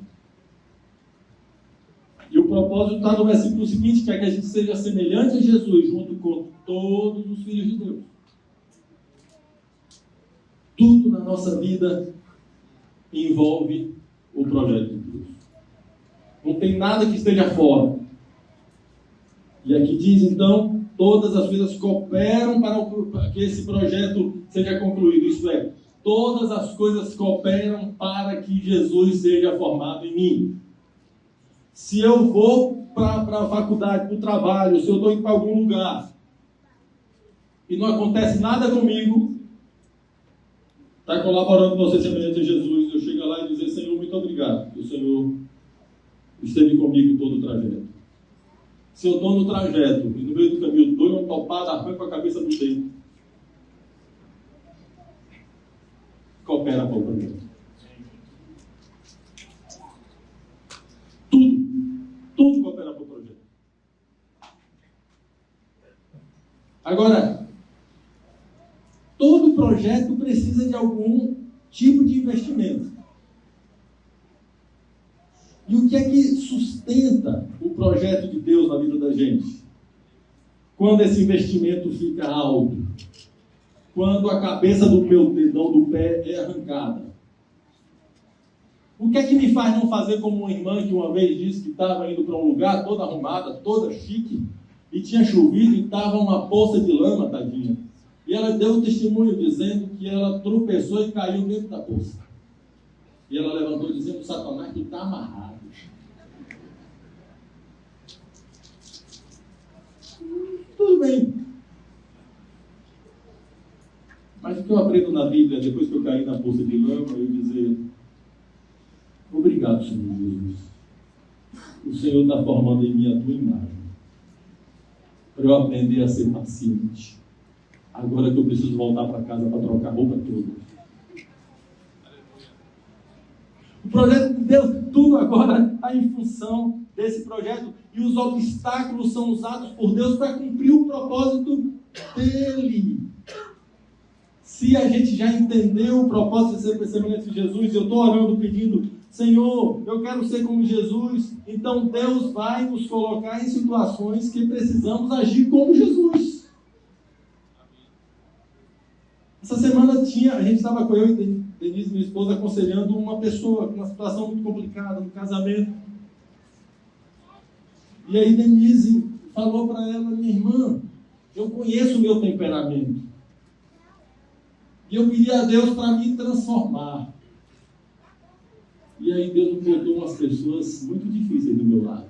E o propósito está no versículo seguinte, que é que a gente seja semelhante a Jesus, junto com todos os filhos de Deus. Tudo na nossa vida envolve o projeto de Deus. Não tem nada que esteja fora. E aqui diz, então, todas as coisas cooperam para que esse projeto seja concluído. Isso é, todas as coisas cooperam para que Jesus seja formado em mim. Se eu vou para a faculdade, para o trabalho, se eu estou indo para algum lugar e não acontece nada comigo, está colaborando para você semelhante a Jesus, eu chego lá e dizer: Senhor, muito obrigado. O Senhor esteve comigo todo o trajeto. Se eu estou no trajeto e no meio do caminho dou uma topada, arranco a cabeça do dedo, coopera para o projeto. Tudo coopera para o projeto. Agora, todo projeto precisa de algum tipo de investimento. E o que é que sustenta o projeto de Deus na vida da gente? Quando esse investimento fica alto, quando a cabeça do meu dedão do pé é arrancada. O que é que me faz não fazer como uma irmã que uma vez disse que estava indo para um lugar toda arrumada, toda chique, e tinha chovido e estava uma poça de lama, tadinha. E ela deu um testemunho dizendo que ela tropeçou e caiu dentro da poça. E ela levantou dizendo: Satanás, tu está amarrado. Tudo bem. Mas o que eu aprendo na Bíblia, depois que eu caí na poça de lama, eu dizer: obrigado, Senhor Jesus. O Senhor está formando em mim a tua imagem. Para eu aprender a ser paciente. Agora que eu preciso voltar para casa para trocar a roupa toda. O projeto de Deus, tudo agora está em função desse projeto. E os obstáculos são usados por Deus para cumprir o propósito dele. Se a gente já entendeu o propósito de ser semelhante de Jesus, eu estou orando pedindo: Senhor, eu quero ser como Jesus. Então Deus vai nos colocar em situações que precisamos agir como Jesus. Essa semana a gente estava com eu e Denise, minha esposa, aconselhando uma pessoa com uma situação muito complicada no casamento. E aí Denise falou para ela: minha irmã, eu conheço o meu temperamento. E eu pedi a Deus para me transformar. E aí Deus me botou umas pessoas muito difíceis do meu lado.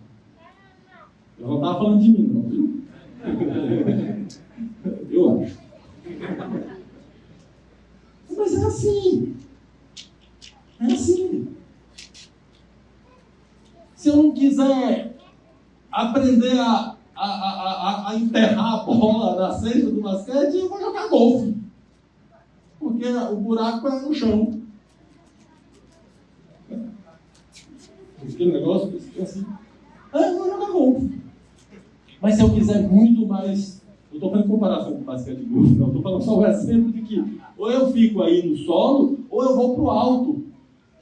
Eu não estava falando de mim, não, viu? Eu acho. Mas é assim. É assim. Se eu não quiser aprender a enterrar a bola na cesta do basquete, eu vou jogar golfe. Porque o buraco é no chão. Aquele negócio que fica assim. Eu vou jogar golfe. Mas se eu quiser muito mais... Não estou fazendo comparação com basquete e golfe, não. Estou falando só o exemplo de que ou eu fico aí no solo, ou eu vou para o alto.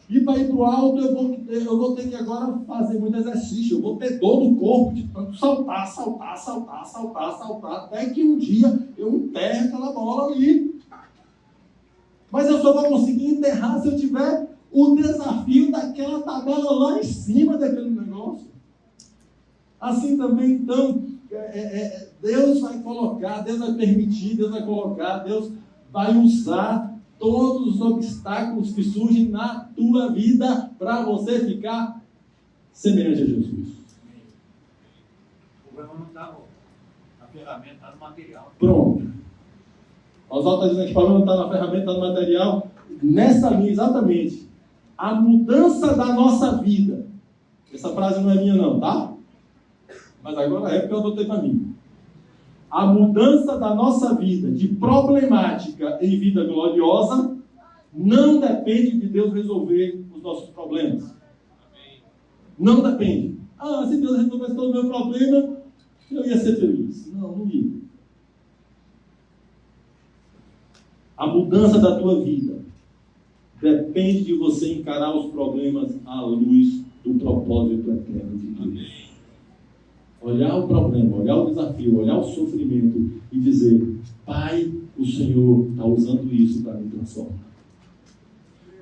E para ir para o alto, eu vou ter que agora fazer muito exercício. Eu vou ter dor no corpo de tanto saltar, até que um dia eu enterre aquela bola ali. Mas eu só vou conseguir enterrar se eu tiver o desafio daquela tabela lá em cima daquele negócio. Assim também, então, Deus vai colocar, Deus vai permitir, Deus vai colocar, Deus vai usar todos os obstáculos que surgem na tua vida para você ficar semelhante a Jesus. O problema não está na ferramenta, está no material. Pronto. Oswaldo está dizendo que o problema não está na ferramenta, está no material. Nessa linha, exatamente. A mudança da nossa vida. Essa frase não é minha não, tá? Mas agora é porque eu adotei para mim. A mudança da nossa vida de problemática em vida gloriosa não depende de Deus resolver os nossos problemas. Não depende. Se Deus resolvesse todo o meu problema, eu ia ser feliz. Não ia. A mudança da tua vida depende de você encarar os problemas à luz do propósito eterno de Deus. Olhar o problema, olhar o desafio, olhar o sofrimento e dizer: Pai, o Senhor está usando isso para me transformar.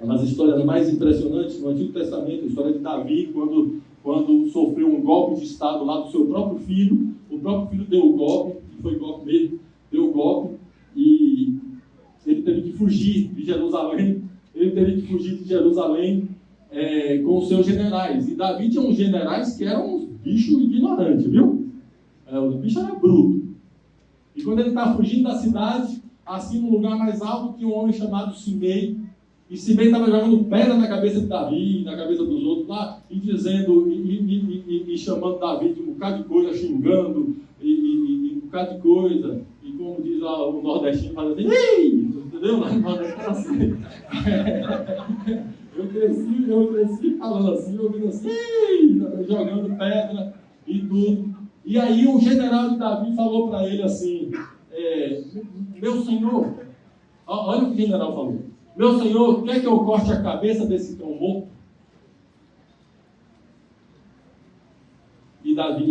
Uma das histórias mais impressionantes no Antigo Testamento, a história de Davi, quando sofreu um golpe de estado lá do seu próprio filho. O próprio filho deu o golpe, e foi golpe mesmo, deu o golpe, e ele teve que fugir de Jerusalém. Com os seus generais. E Davi tinha uns generais que eram uns bichos ignorantes, viu? Os bichos eram brutos. E quando ele estava fugindo da cidade, assim, num lugar mais alto, tinha um homem chamado Simei. E Simei estava jogando pedra na cabeça de Davi, na cabeça dos outros lá, e dizendo, e chamando Davi de um bocado de coisa, xingando, e um bocado de coisa. E como diz lá o nordestino, faz assim: ei! Entendeu? Lá no Nordeste era assim. Eu cresci falando assim, ouvindo assim, jogando pedra e tudo. E aí o general de Davi falou para ele assim: meu senhor, olha o que o general falou: meu senhor, quer que eu corte a cabeça desse cão morto?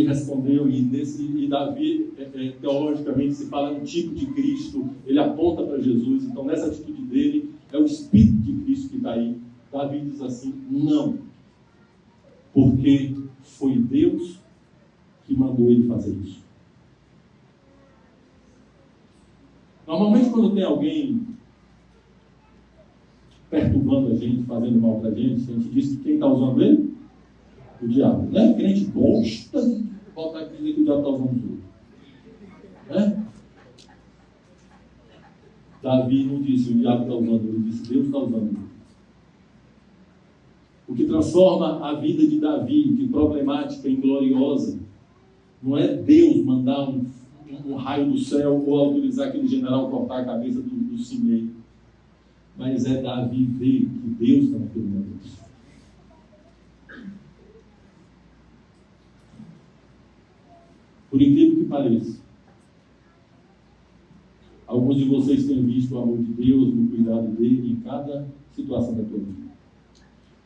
Davi respondeu, e Davi, teologicamente, se fala um tipo de Cristo, ele aponta para Jesus, então nessa atitude dele, é o Espírito de Cristo que está aí. Davi diz assim, não, porque foi Deus que mandou ele fazer isso. Normalmente, quando tem alguém perturbando a gente, fazendo mal para a gente diz que quem está usando ele? O diabo. Né? O crente gosta de voltar aqui e dizer que o diabo está usando os outros. Né? Davi não disse o diabo está usando, ele disse Deus está usando. O que transforma a vida de Davi de problemática em gloriosa não é Deus mandar um raio do céu ou autorizar aquele general cortar a cabeça do Simei, mas é Davi ver que Deus está naquele momento. Por incrível que pareça, alguns de vocês têm visto o amor de Deus no cuidado dele em cada situação da tua vida.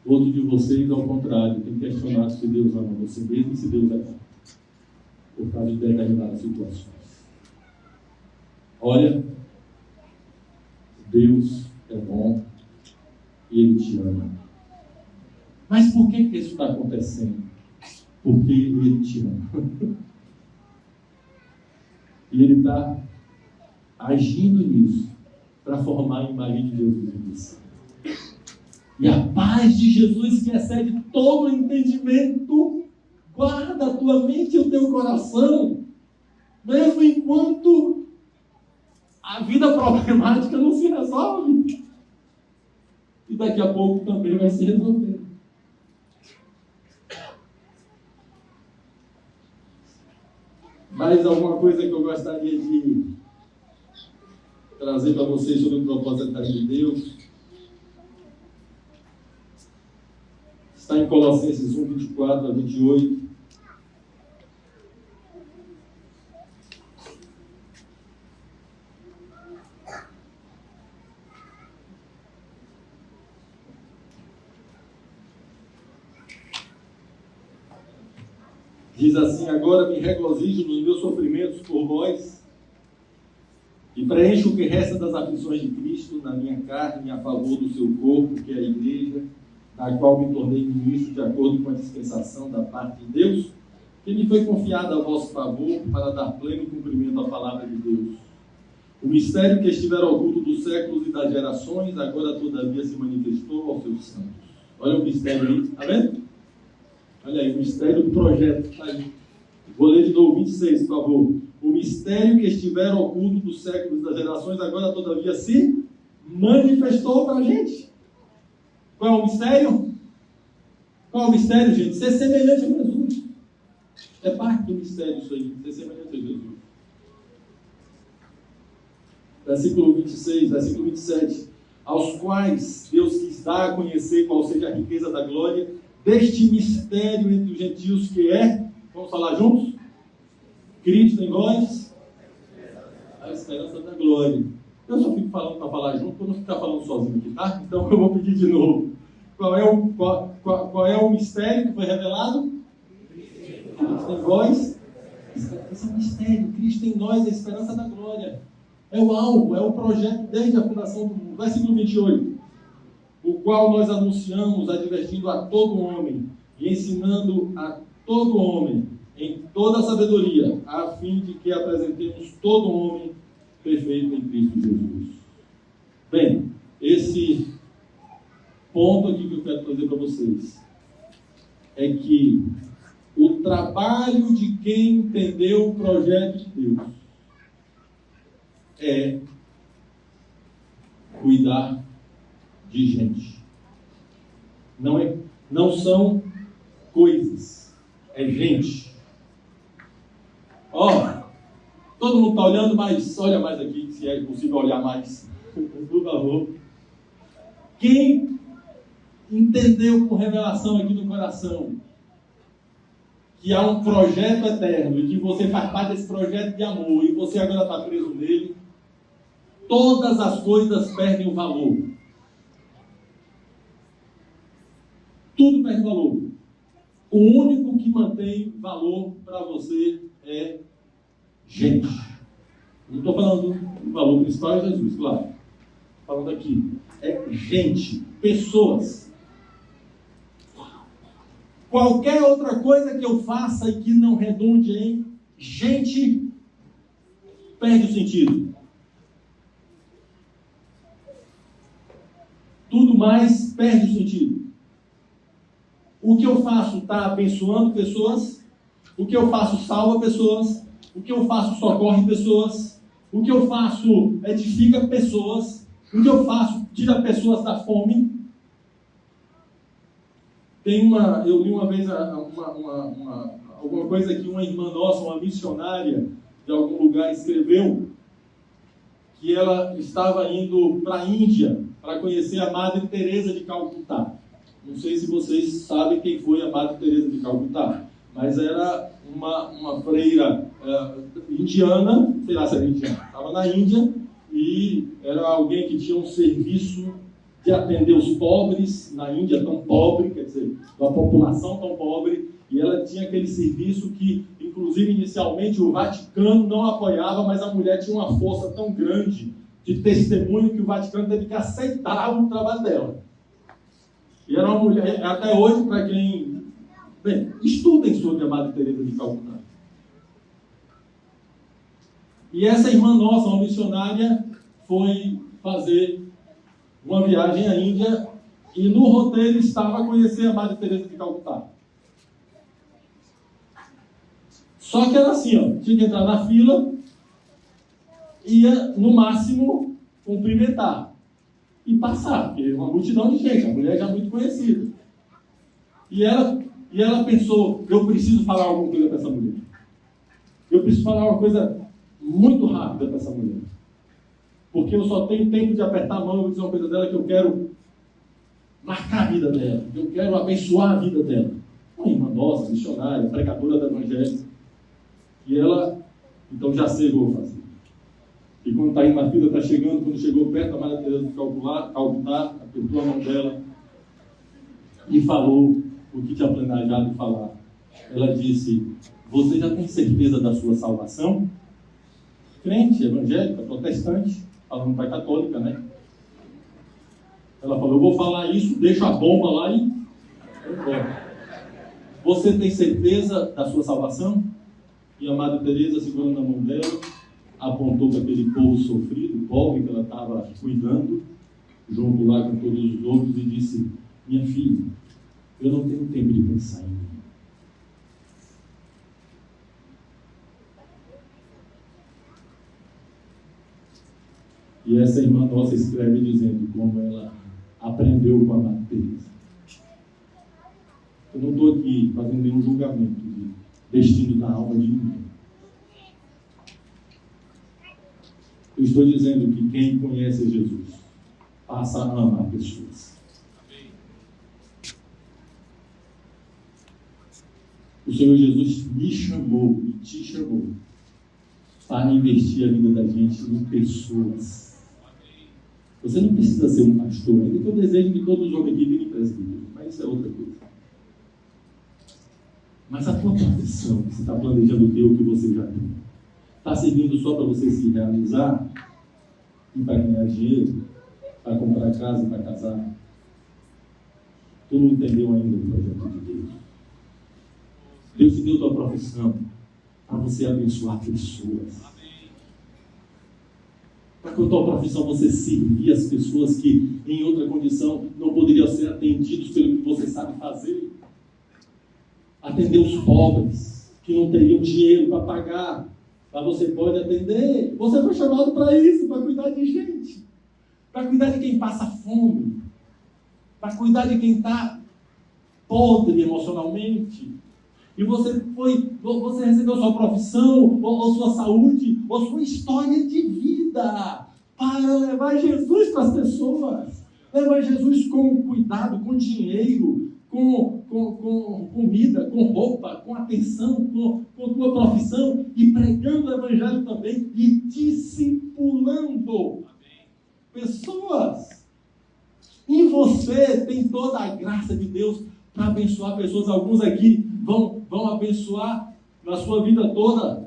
Outros de vocês, ao contrário, têm questionado se Deus ama você mesmo e se Deus é bom, por causa de determinadas situações. Olha, Deus é bom e Ele te ama. Mas por que isso está acontecendo? Porque Ele te ama. E Ele está agindo nisso para formar a imagem de Jesus em você. E a paz de Jesus, que excede todo o entendimento, guarda a tua mente e o teu coração, mesmo enquanto a vida problemática não se resolve. E daqui a pouco também vai se resolver. Mais alguma coisa que eu gostaria de trazer para vocês sobre o propósito da vida de Deus? Está em Colossenses 1, 24 a 28. Diz assim: agora me regozijo nos meus sofrimentos por vós e preencho o que resta das aflições de Cristo na minha carne a favor do seu corpo, que é a igreja, da qual me tornei ministro de acordo com a dispensação da parte de Deus, que me foi confiada a vosso favor para dar pleno cumprimento à palavra de Deus. O mistério que estivera oculto dos séculos e das gerações, agora todavia se manifestou aos seus santos. Olha o mistério aí, está vendo? Olha aí, o mistério do projeto, está aí. Vou ler de novo, 26, por favor. O mistério que estivera oculto dos séculos e das gerações, agora todavia se manifestou para a gente. Qual é o mistério? Qual é o mistério, gente? Ser semelhante a Jesus. É parte do mistério isso aí, ser semelhante a Jesus. Versículo 26, versículo 27. Aos quais Deus quis dar a conhecer qual seja a riqueza da glória deste mistério entre os gentios que é, vamos falar juntos? Cristo em vós, a esperança da glória. Eu só fico falando para falar junto, para não ficar falando sozinho aqui, tá? Então eu vou pedir de novo. Qual é o mistério que foi revelado? Cristo em vós. Esse é o mistério. Cristo em nós, a esperança da glória. É o alvo, é o projeto desde a fundação do mundo. Versículo 28. O qual nós anunciamos, advertindo a todo homem e ensinando a todo homem em toda a sabedoria, a fim de que apresentemos todo homem perfeito em Cristo Jesus. Bem, esse ponto aqui que eu quero trazer para vocês é que o trabalho de quem entendeu o projeto de Deus é cuidar de gente. Não são coisas, é gente. Todo mundo está olhando, mas olha mais aqui, se é possível olhar mais, por favor. Quem entendeu com revelação aqui no coração que há um projeto eterno e que você faz parte desse projeto de amor e você agora está preso nele, todas as coisas perdem o valor. Tudo perde valor. O único que mantém valor para você é gente. Não estou falando do valor principal é Jesus, claro. Falando aqui, é gente, pessoas. Qualquer outra coisa que eu faça e que não redunde em gente, perde o sentido. Tudo mais perde o sentido. O que eu faço está abençoando pessoas, o que eu faço salva pessoas, o que eu faço socorre pessoas, o que eu faço edifica pessoas, o que eu faço tira pessoas da fome. Eu li uma vez alguma coisa que uma irmã nossa, uma missionária de algum lugar escreveu, que ela estava indo para a Índia para conhecer a Madre Teresa de Calcutá. Não sei se vocês sabem quem foi a Madre Teresa de Calcutá, mas era uma freira indiana, sei lá se era indiana, estava na Índia, e era alguém que tinha um serviço de atender os pobres, na Índia tão pobre, quer dizer, uma população tão pobre, e ela tinha aquele serviço que, inclusive, inicialmente o Vaticano não apoiava, mas a mulher tinha uma força tão grande de testemunho que o Vaticano teve que aceitar o trabalho dela. E era uma mulher, até hoje, para quem... Bem, estudem sobre a Madre Teresa de Calcutá. E essa irmã nossa, uma missionária, foi fazer uma viagem à Índia e no roteiro estava conhecer a Madre Teresa de Calcutá. Só que era assim, ó, tinha que entrar na fila, ia, no máximo, cumprimentar e passar, porque uma multidão de gente, a mulher já muito conhecida. E ela pensou, eu preciso falar alguma coisa para essa mulher. Eu preciso falar uma coisa muito rápida para essa mulher. Porque eu só tenho tempo de apertar a mão e vou dizer uma coisa dela que eu quero marcar a vida dela, que eu quero abençoar a vida dela. Uma irmã nossa, missionária, pregadora do Evangelho. E ela, então já sei o que eu vou fazer. E quando está indo na fila, está chegando, quando chegou perto, a Madre Teresa de Calcutá, apertou a mão dela e falou o que tinha planejado falar. Ela disse, você já tem certeza da sua salvação? Crente, evangélica, protestante, falando para a católica, né? Ela falou, eu vou falar isso, deixo a bomba lá e... Você tem certeza da sua salvação? E a Madre Teresa, segurando a mão dela, apontou para aquele povo sofrido, pobre, que ela estava cuidando, junto lá com todos os outros, e disse, minha filha, eu não tenho tempo de pensar em mim. E essa irmã nossa escreve dizendo como ela aprendeu com a Madre Teresa. Eu não estou aqui fazendo nenhum julgamento de destino da alma de ninguém. Eu estou dizendo que quem conhece Jesus passa a amar pessoas. O Senhor Jesus me chamou e te chamou para investir a vida da gente em pessoas. Você não precisa ser um pastor, ainda que eu desejo que todos os homens aqui virem presbíteros, mas isso é outra coisa. Mas a tua profissão, você está planejando ter o que você já tem, está servindo só para você se realizar e para ganhar dinheiro, para comprar casa, para casar? Tu não entendeu ainda o projeto de Deus. Deus te deu tua profissão para você abençoar pessoas. Para que a tua profissão você servir as pessoas que em outra condição não poderiam ser atendidos pelo que você sabe fazer. Atender os pobres que não teriam dinheiro para pagar, mas você pode atender. Você foi chamado para isso, para cuidar de gente, para cuidar de quem passa fome, para cuidar de quem está podre emocionalmente. E você recebeu sua profissão, ou sua saúde, ou sua história de vida para levar Jesus para as pessoas. Levar Jesus com cuidado, com dinheiro, com comida, com roupa, com atenção, com tua profissão, e pregando o Evangelho também, e discipulando pessoas. Em você tem toda a graça de Deus para abençoar pessoas. Alguns aqui vão abençoar na sua vida toda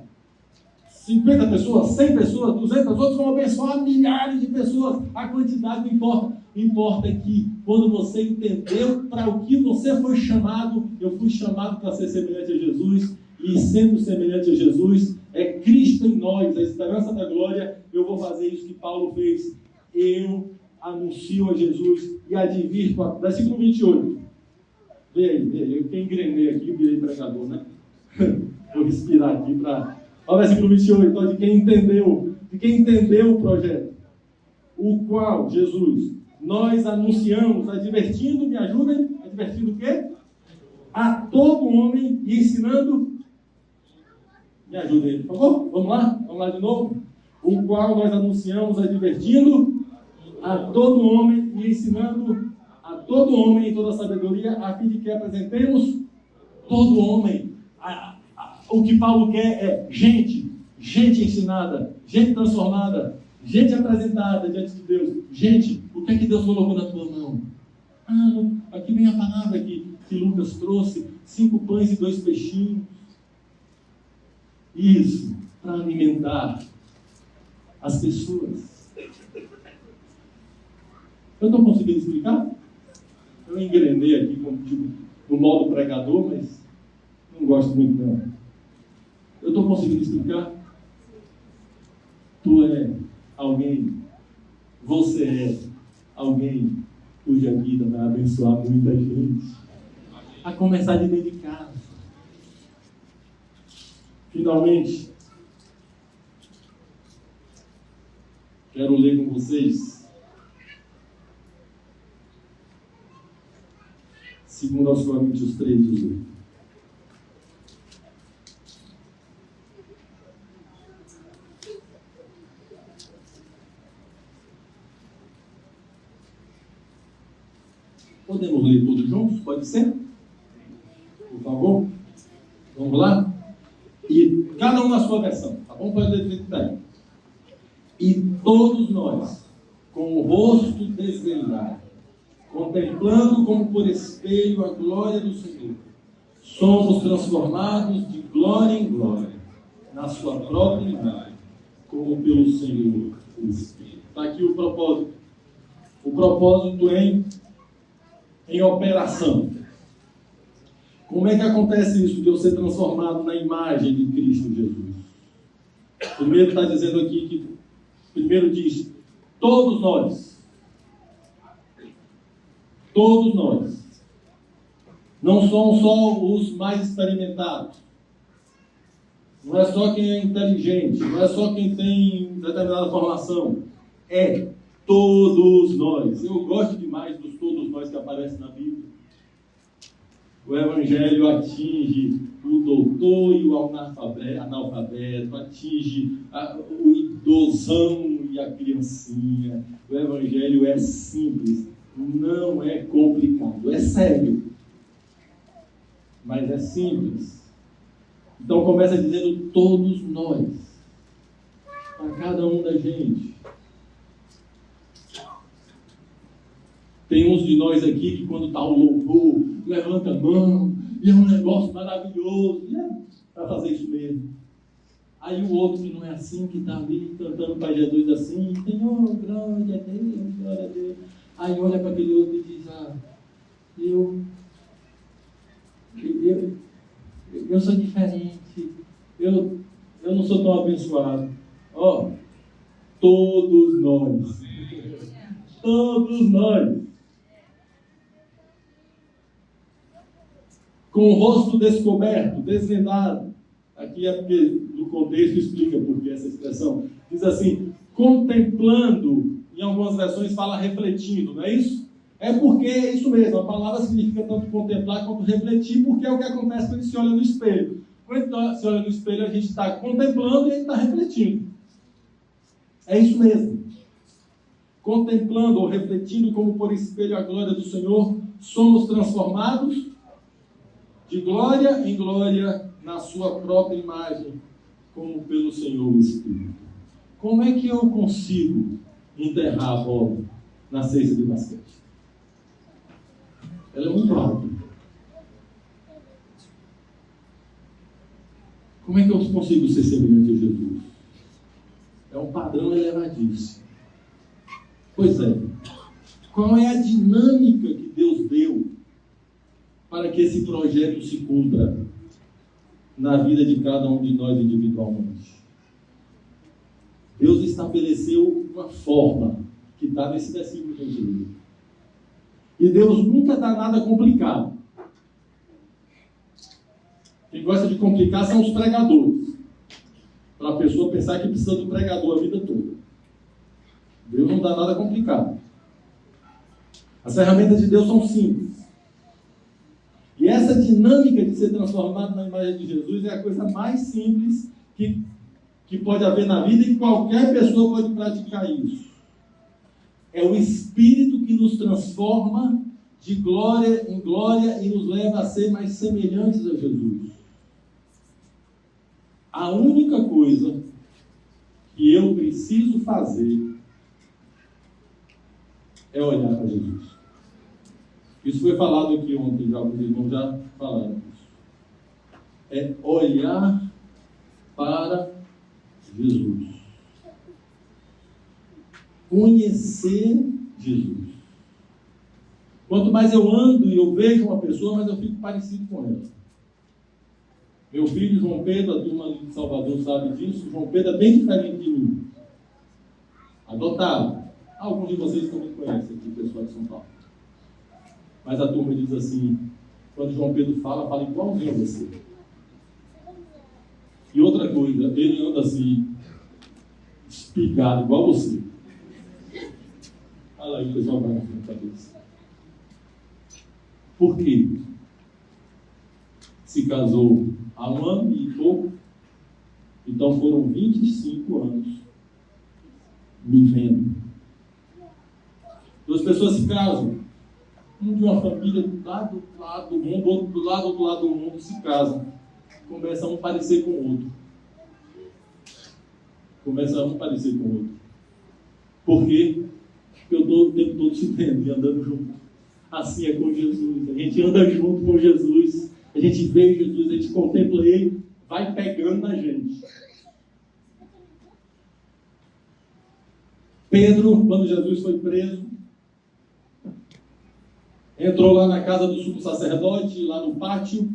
50 pessoas, 100 pessoas, 200, outros vão abençoar milhares de pessoas. A quantidade não importa. Importa que quando você entendeu para o que você foi chamado, eu fui chamado para ser semelhante a Jesus, e sendo semelhante a Jesus, é Cristo em nós, a esperança da glória. Eu vou fazer isso que Paulo fez. Eu anuncio a Jesus e advirto. Versículo 28. Vê aí. Eu que engrenei aqui, virei pregador, né? Vou respirar aqui para... Olha o versículo 28, então, de quem entendeu o projeto. O qual, Jesus, nós anunciamos, advertindo, me ajudem, advertindo o quê? A todo homem e ensinando... Me ajudem, por favor. Vamos lá de novo. O qual nós anunciamos, advertindo a todo homem e ensinando a todo homem em toda a sabedoria, a fim de que apresentemos todo homem. O que Paulo quer é gente ensinada, gente transformada, gente apresentada diante de Deus. Gente, o que é que Deus colocou na tua mão? Aqui vem a palavra que Lucas trouxe, 5 pães e 2 peixinhos. Isso, para alimentar as pessoas. Eu estou conseguindo explicar? Eu engrenei aqui, como digo, no modo pregador, mas não gosto muito não. Eu estou conseguindo explicar? Tu é alguém, você é alguém cuja vida vai abençoar muita gente. A começar de dentro de casa. Finalmente, quero ler com vocês 2 Coríntios 3:18. Podemos ler todos juntos? Pode ser? Por favor? Vamos lá? E cada um na sua versão, tá bom? Pode ler tudo daí. E todos nós, com o rosto desvendado, contemplando como por espelho a glória do Senhor, somos transformados de glória em glória, na sua própria imagem, como pelo Senhor o Espírito. Está aqui o propósito. O propósito em operação. Como é que acontece isso, de eu ser transformado na imagem de Cristo Jesus? Primeiro está dizendo aqui primeiro diz, todos nós, não somos só os mais experimentados, não é só quem é inteligente, não é só quem tem determinada formação, é todos nós. Eu gosto demais dos todos nós que aparecem na Bíblia. O Evangelho atinge o doutor e o analfabeto, atinge o idosão e a criancinha. O Evangelho é simples, não é complicado, é sério, mas é simples. Então começa dizendo todos nós, para cada um da gente. Tem uns de nós aqui que quando está o louvor, levanta a mão, e é um negócio maravilhoso, e é para fazer isso mesmo. Aí o outro que não é assim, que está ali cantando Pai Jesus assim, Senhor, glória a Deus, glória a Deus. Aí olha para aquele outro e diz, eu sou diferente, eu não sou tão abençoado. Todos nós. Com o rosto descoberto, desvendado. Aqui é porque no contexto explica por que essa expressão. Diz assim, contemplando, em algumas versões fala refletindo, não é isso? É porque é isso mesmo, a palavra significa tanto contemplar quanto refletir, porque é o que acontece quando a gente se olha no espelho. Quando a gente se olha no espelho, a gente está contemplando e a gente está refletindo. É isso mesmo. Contemplando ou refletindo como por espelho a glória do Senhor, somos transformados de glória em glória na sua própria imagem, como pelo Senhor o Espírito. Como é que eu consigo enterrar a bola na cesta de basquete? Ela é muito alta. Como é que eu consigo ser semelhante a Jesus? É um padrão elevadíssimo. Pois é. Qual é a dinâmica que Deus deu para que esse projeto se cumpra na vida de cada um de nós individualmente? Deus estabeleceu uma forma que está nesse versículo que a gente leu. E Deus nunca dá nada complicado. Quem gosta de complicar são os pregadores. Para a pessoa pensar que precisa do pregador a vida toda. Deus não dá nada complicado. As ferramentas de Deus são simples. E essa dinâmica de ser transformado na imagem de Jesus é a coisa mais simples que pode haver na vida, e qualquer pessoa pode praticar isso. É o Espírito que nos transforma de glória em glória e nos leva a ser mais semelhantes a Jesus. A única coisa que eu preciso fazer é olhar para Jesus. Isso foi falado aqui ontem, já alguns irmãos já falaram isso. É olhar para Jesus. Conhecer Jesus. Quanto mais eu ando e eu vejo uma pessoa, mais eu fico parecido com ela. Meu filho João Pedro, a turma de Salvador sabe disso, João Pedro é bem diferente de mim. Adotado. Alguns de vocês também conhecem aqui, pessoal de São Paulo. Mas a turma diz assim, quando João Pedro fala igualzinho a você. E outra coisa, ele anda assim, espigado, igual você. Olha aí, o pessoal vai na minha cabeça. Por quê? Se casou há 1 ano e pouco, então foram 25 anos me vendo. 2 pessoas se casam, um de uma família do lado do mundo, outro do lado do mundo, se casam. Começa um a parecer com o outro. Começa um a parecer com o outro. Por quê? Porque eu estou o tempo todo se vendo e andando junto. Assim é com Jesus. A gente anda junto com Jesus. A gente vê Jesus, a gente contempla Ele, vai pegando na gente. Pedro, quando Jesus foi preso, entrou lá na casa do sumo sacerdote, lá no pátio,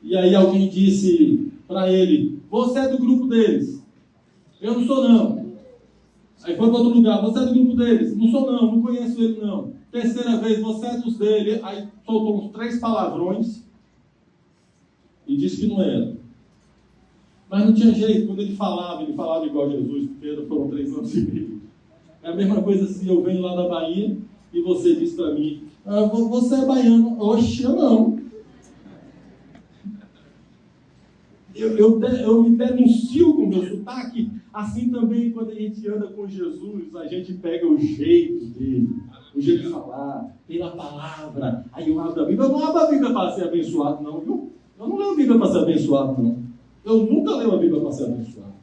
e aí alguém disse para ele, você é do grupo deles? Eu não sou não. Aí foi para outro lugar, você é do grupo deles? Não sou não conheço ele não. Terceira vez, você é dos dele. Aí soltou uns 3 palavrões e disse que não era. Mas não tinha jeito, quando ele falava igual a Jesus, porque foram 3 anos e meio. É a mesma coisa se eu venho lá da Bahia e você diz para mim, você é baiano. Oxe, eu não. Eu me denuncio com o meu sotaque. Assim também, quando a gente anda com Jesus, a gente pega o jeito dele, o jeito de falar, tem a palavra. Aí eu abro a Bíblia. Eu não abro a Bíblia para ser abençoado, não, viu? Eu não leio a Bíblia para ser abençoado, não. Eu nunca leio a Bíblia para ser abençoado.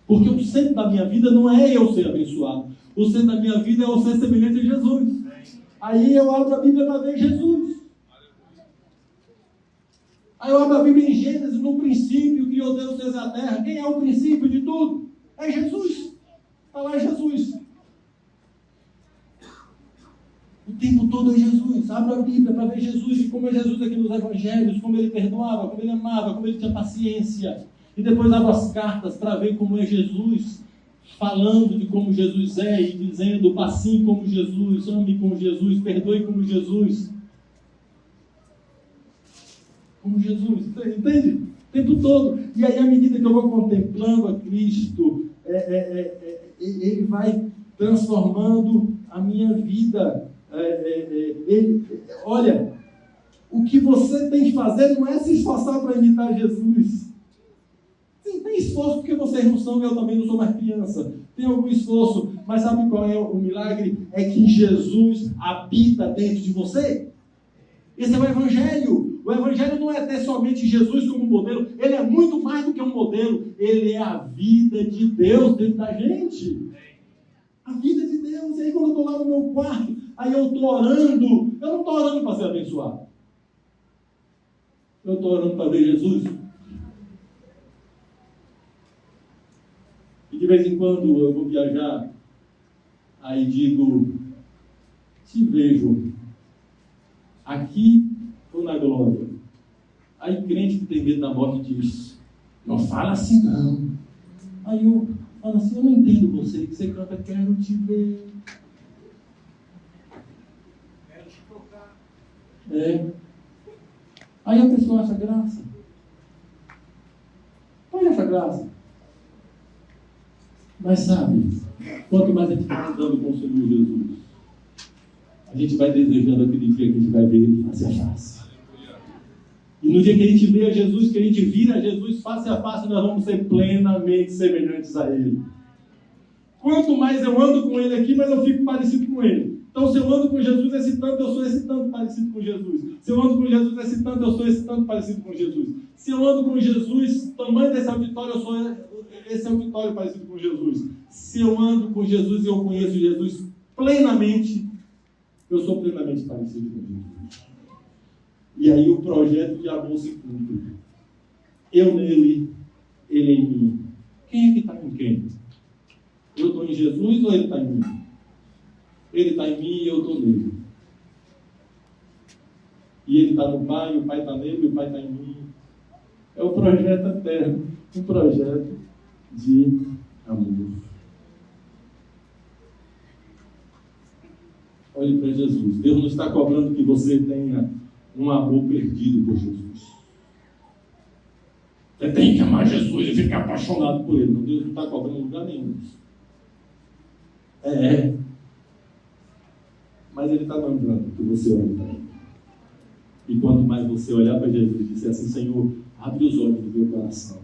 Porque o centro da minha vida não é eu ser abençoado. O centro da minha vida é eu ser semelhante a Jesus. Aí eu abro a Bíblia para ver Jesus. Aí eu abro a Bíblia em Gênesis, no princípio, criou Deus fez a terra. Quem é o princípio de tudo? É Jesus. Está lá Jesus. O tempo todo é Jesus. Abra a Bíblia para ver Jesus, e como é Jesus aqui nos Evangelhos, como ele perdoava, como ele amava, como ele tinha paciência. E depois abro as cartas para ver como é Jesus, falando de como Jesus é e dizendo, assim como Jesus, ame como Jesus, perdoe como Jesus. Como Jesus, entende? O tempo todo. E aí, à medida que eu vou contemplando a Cristo, Ele vai transformando a minha vida. Olha, o que você tem que fazer não é se esforçar para imitar Jesus. Sim, tem esforço porque vocês não são, eu também não sou mais criança. Tem algum esforço, mas sabe qual é o milagre? É que Jesus habita dentro de você. Esse é o Evangelho. O Evangelho não é ter somente Jesus como modelo. Ele é muito mais do que um modelo. Ele é a vida de Deus dentro da gente. A vida de Deus. E aí quando eu estou lá no meu quarto, aí eu estou orando. Eu não estou orando para ser abençoado. Eu estou orando para ver Jesus. vez em quando eu vou viajar, aí digo, te vejo aqui ou na glória? Aí crente que tem medo da morte diz, não fala assim não. Aí eu falo assim, eu não entendo você, que você canta, quero te ver. Quero te tocar. Aí a pessoa acha graça. Pode achar graça. Mas sabe, quanto mais a gente vai andando com o Senhor Jesus, a gente vai desejando aquele dia que a gente vai ver Ele face a face. E no dia que a gente vê a Jesus, que a gente vira a Jesus face a face, nós vamos ser plenamente semelhantes a Ele. Quanto mais eu ando com Ele aqui, mais eu fico parecido com Ele. Então, se eu ando com Jesus esse tanto, eu sou esse tanto parecido com Jesus. Se eu ando com Jesus esse tanto, eu sou esse tanto parecido com Jesus. Se eu ando com Jesus, o tamanho desse auditório, eu sou esse auditório parecido com Jesus. Se eu ando com Jesus e eu conheço Jesus plenamente, eu sou plenamente parecido com Jesus. E aí o projeto de amor se cumpre. Eu nele, ele em mim. Quem é que está em quem? Eu estou em Jesus ou ele está em mim? Ele está em mim e eu estou nele. E ele está no Pai, o Pai está nele, o Pai está em mim. É o projeto eterno, um projeto de amor. Olhe para Jesus. Deus não está cobrando que você tenha um amor perdido por Jesus. Você tem que amar Jesus e ficar apaixonado por Ele. Deus não está cobrando lugar nenhum. Mas Ele está lembrando que você olhe para Ele. E quanto mais você olhar para Jesus e dizer assim, Senhor, abre os olhos do meu coração.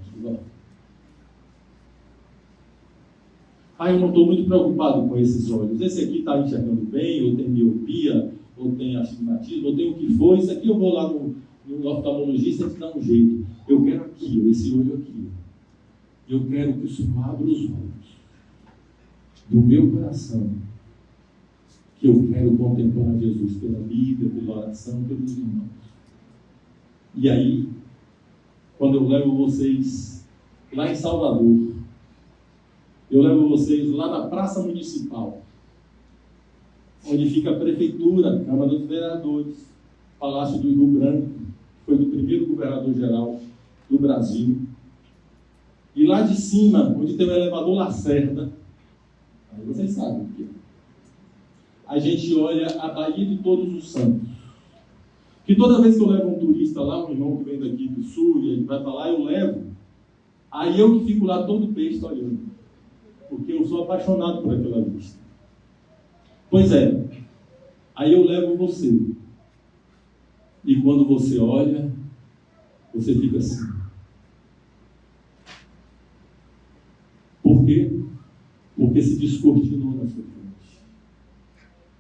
Eu não estou muito preocupado com esses olhos. Esse aqui está enxergando bem, ou tem miopia, ou tem astigmatismo, ou tem o que for. Isso aqui eu vou lá no oftalmologista e te dá um jeito. Eu quero aqui, esse olho aqui. Eu quero que o Senhor abra os olhos do meu coração, que eu quero contemplar Jesus pela Bíblia, pela oração, pelos irmãos. E aí, quando eu levo vocês lá em Salvador, eu levo vocês lá na Praça Municipal, onde fica a Prefeitura, a Câmara dos Vereadores, Palácio do Rio Branco, que foi do primeiro governador-geral do Brasil. E lá de cima, onde tem o elevador Lacerda, aí vocês sabem o que é. A gente olha a Baía de Todos os Santos. Que toda vez que eu levo um turista lá, um irmão que vem daqui do sul, e ele vai para lá, eu levo. Aí eu que fico lá todo besta olhando. Porque eu sou apaixonado por aquela vista. Pois é. Aí eu levo você. E quando você olha, você fica assim. Por quê? Porque se descortinou na sua frente.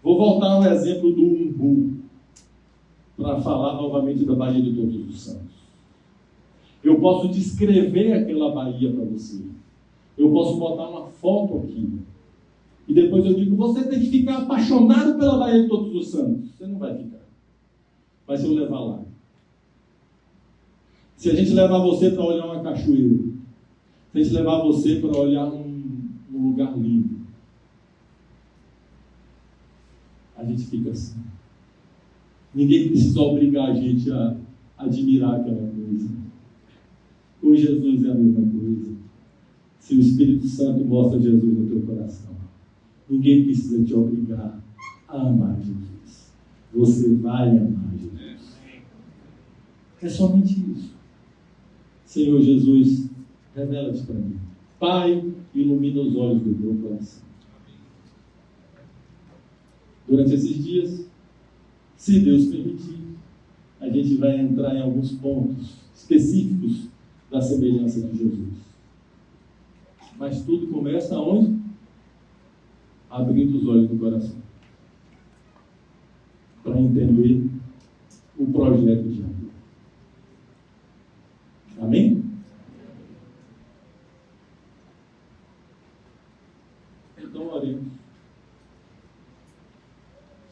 Vou voltar ao exemplo do umbu, para falar novamente da Baía de Todos os Santos. Eu posso descrever aquela Baía para você. Eu posso botar uma foto aqui. E depois eu digo, você tem que ficar apaixonado pela Baía de Todos os Santos. Você não vai ficar. Mas se eu levar lá. Se a gente levar você para olhar uma cachoeira. Se a gente levar você para olhar um lugar lindo. A gente fica assim. Ninguém precisa obrigar a gente a admirar aquela coisa. Com Jesus é a mesma coisa. Se o Espírito Santo mostra Jesus no teu coração, ninguém precisa te obrigar a amar Jesus. Você vai amar Jesus. É somente isso. Senhor Jesus, revela-te para mim. Pai, ilumina os olhos do meu coração. Durante esses dias, se Deus permitir, a gente vai entrar em alguns pontos específicos da semelhança de Jesus. Mas tudo começa onde? Abrindo os olhos do coração. Para entender o projeto de amor.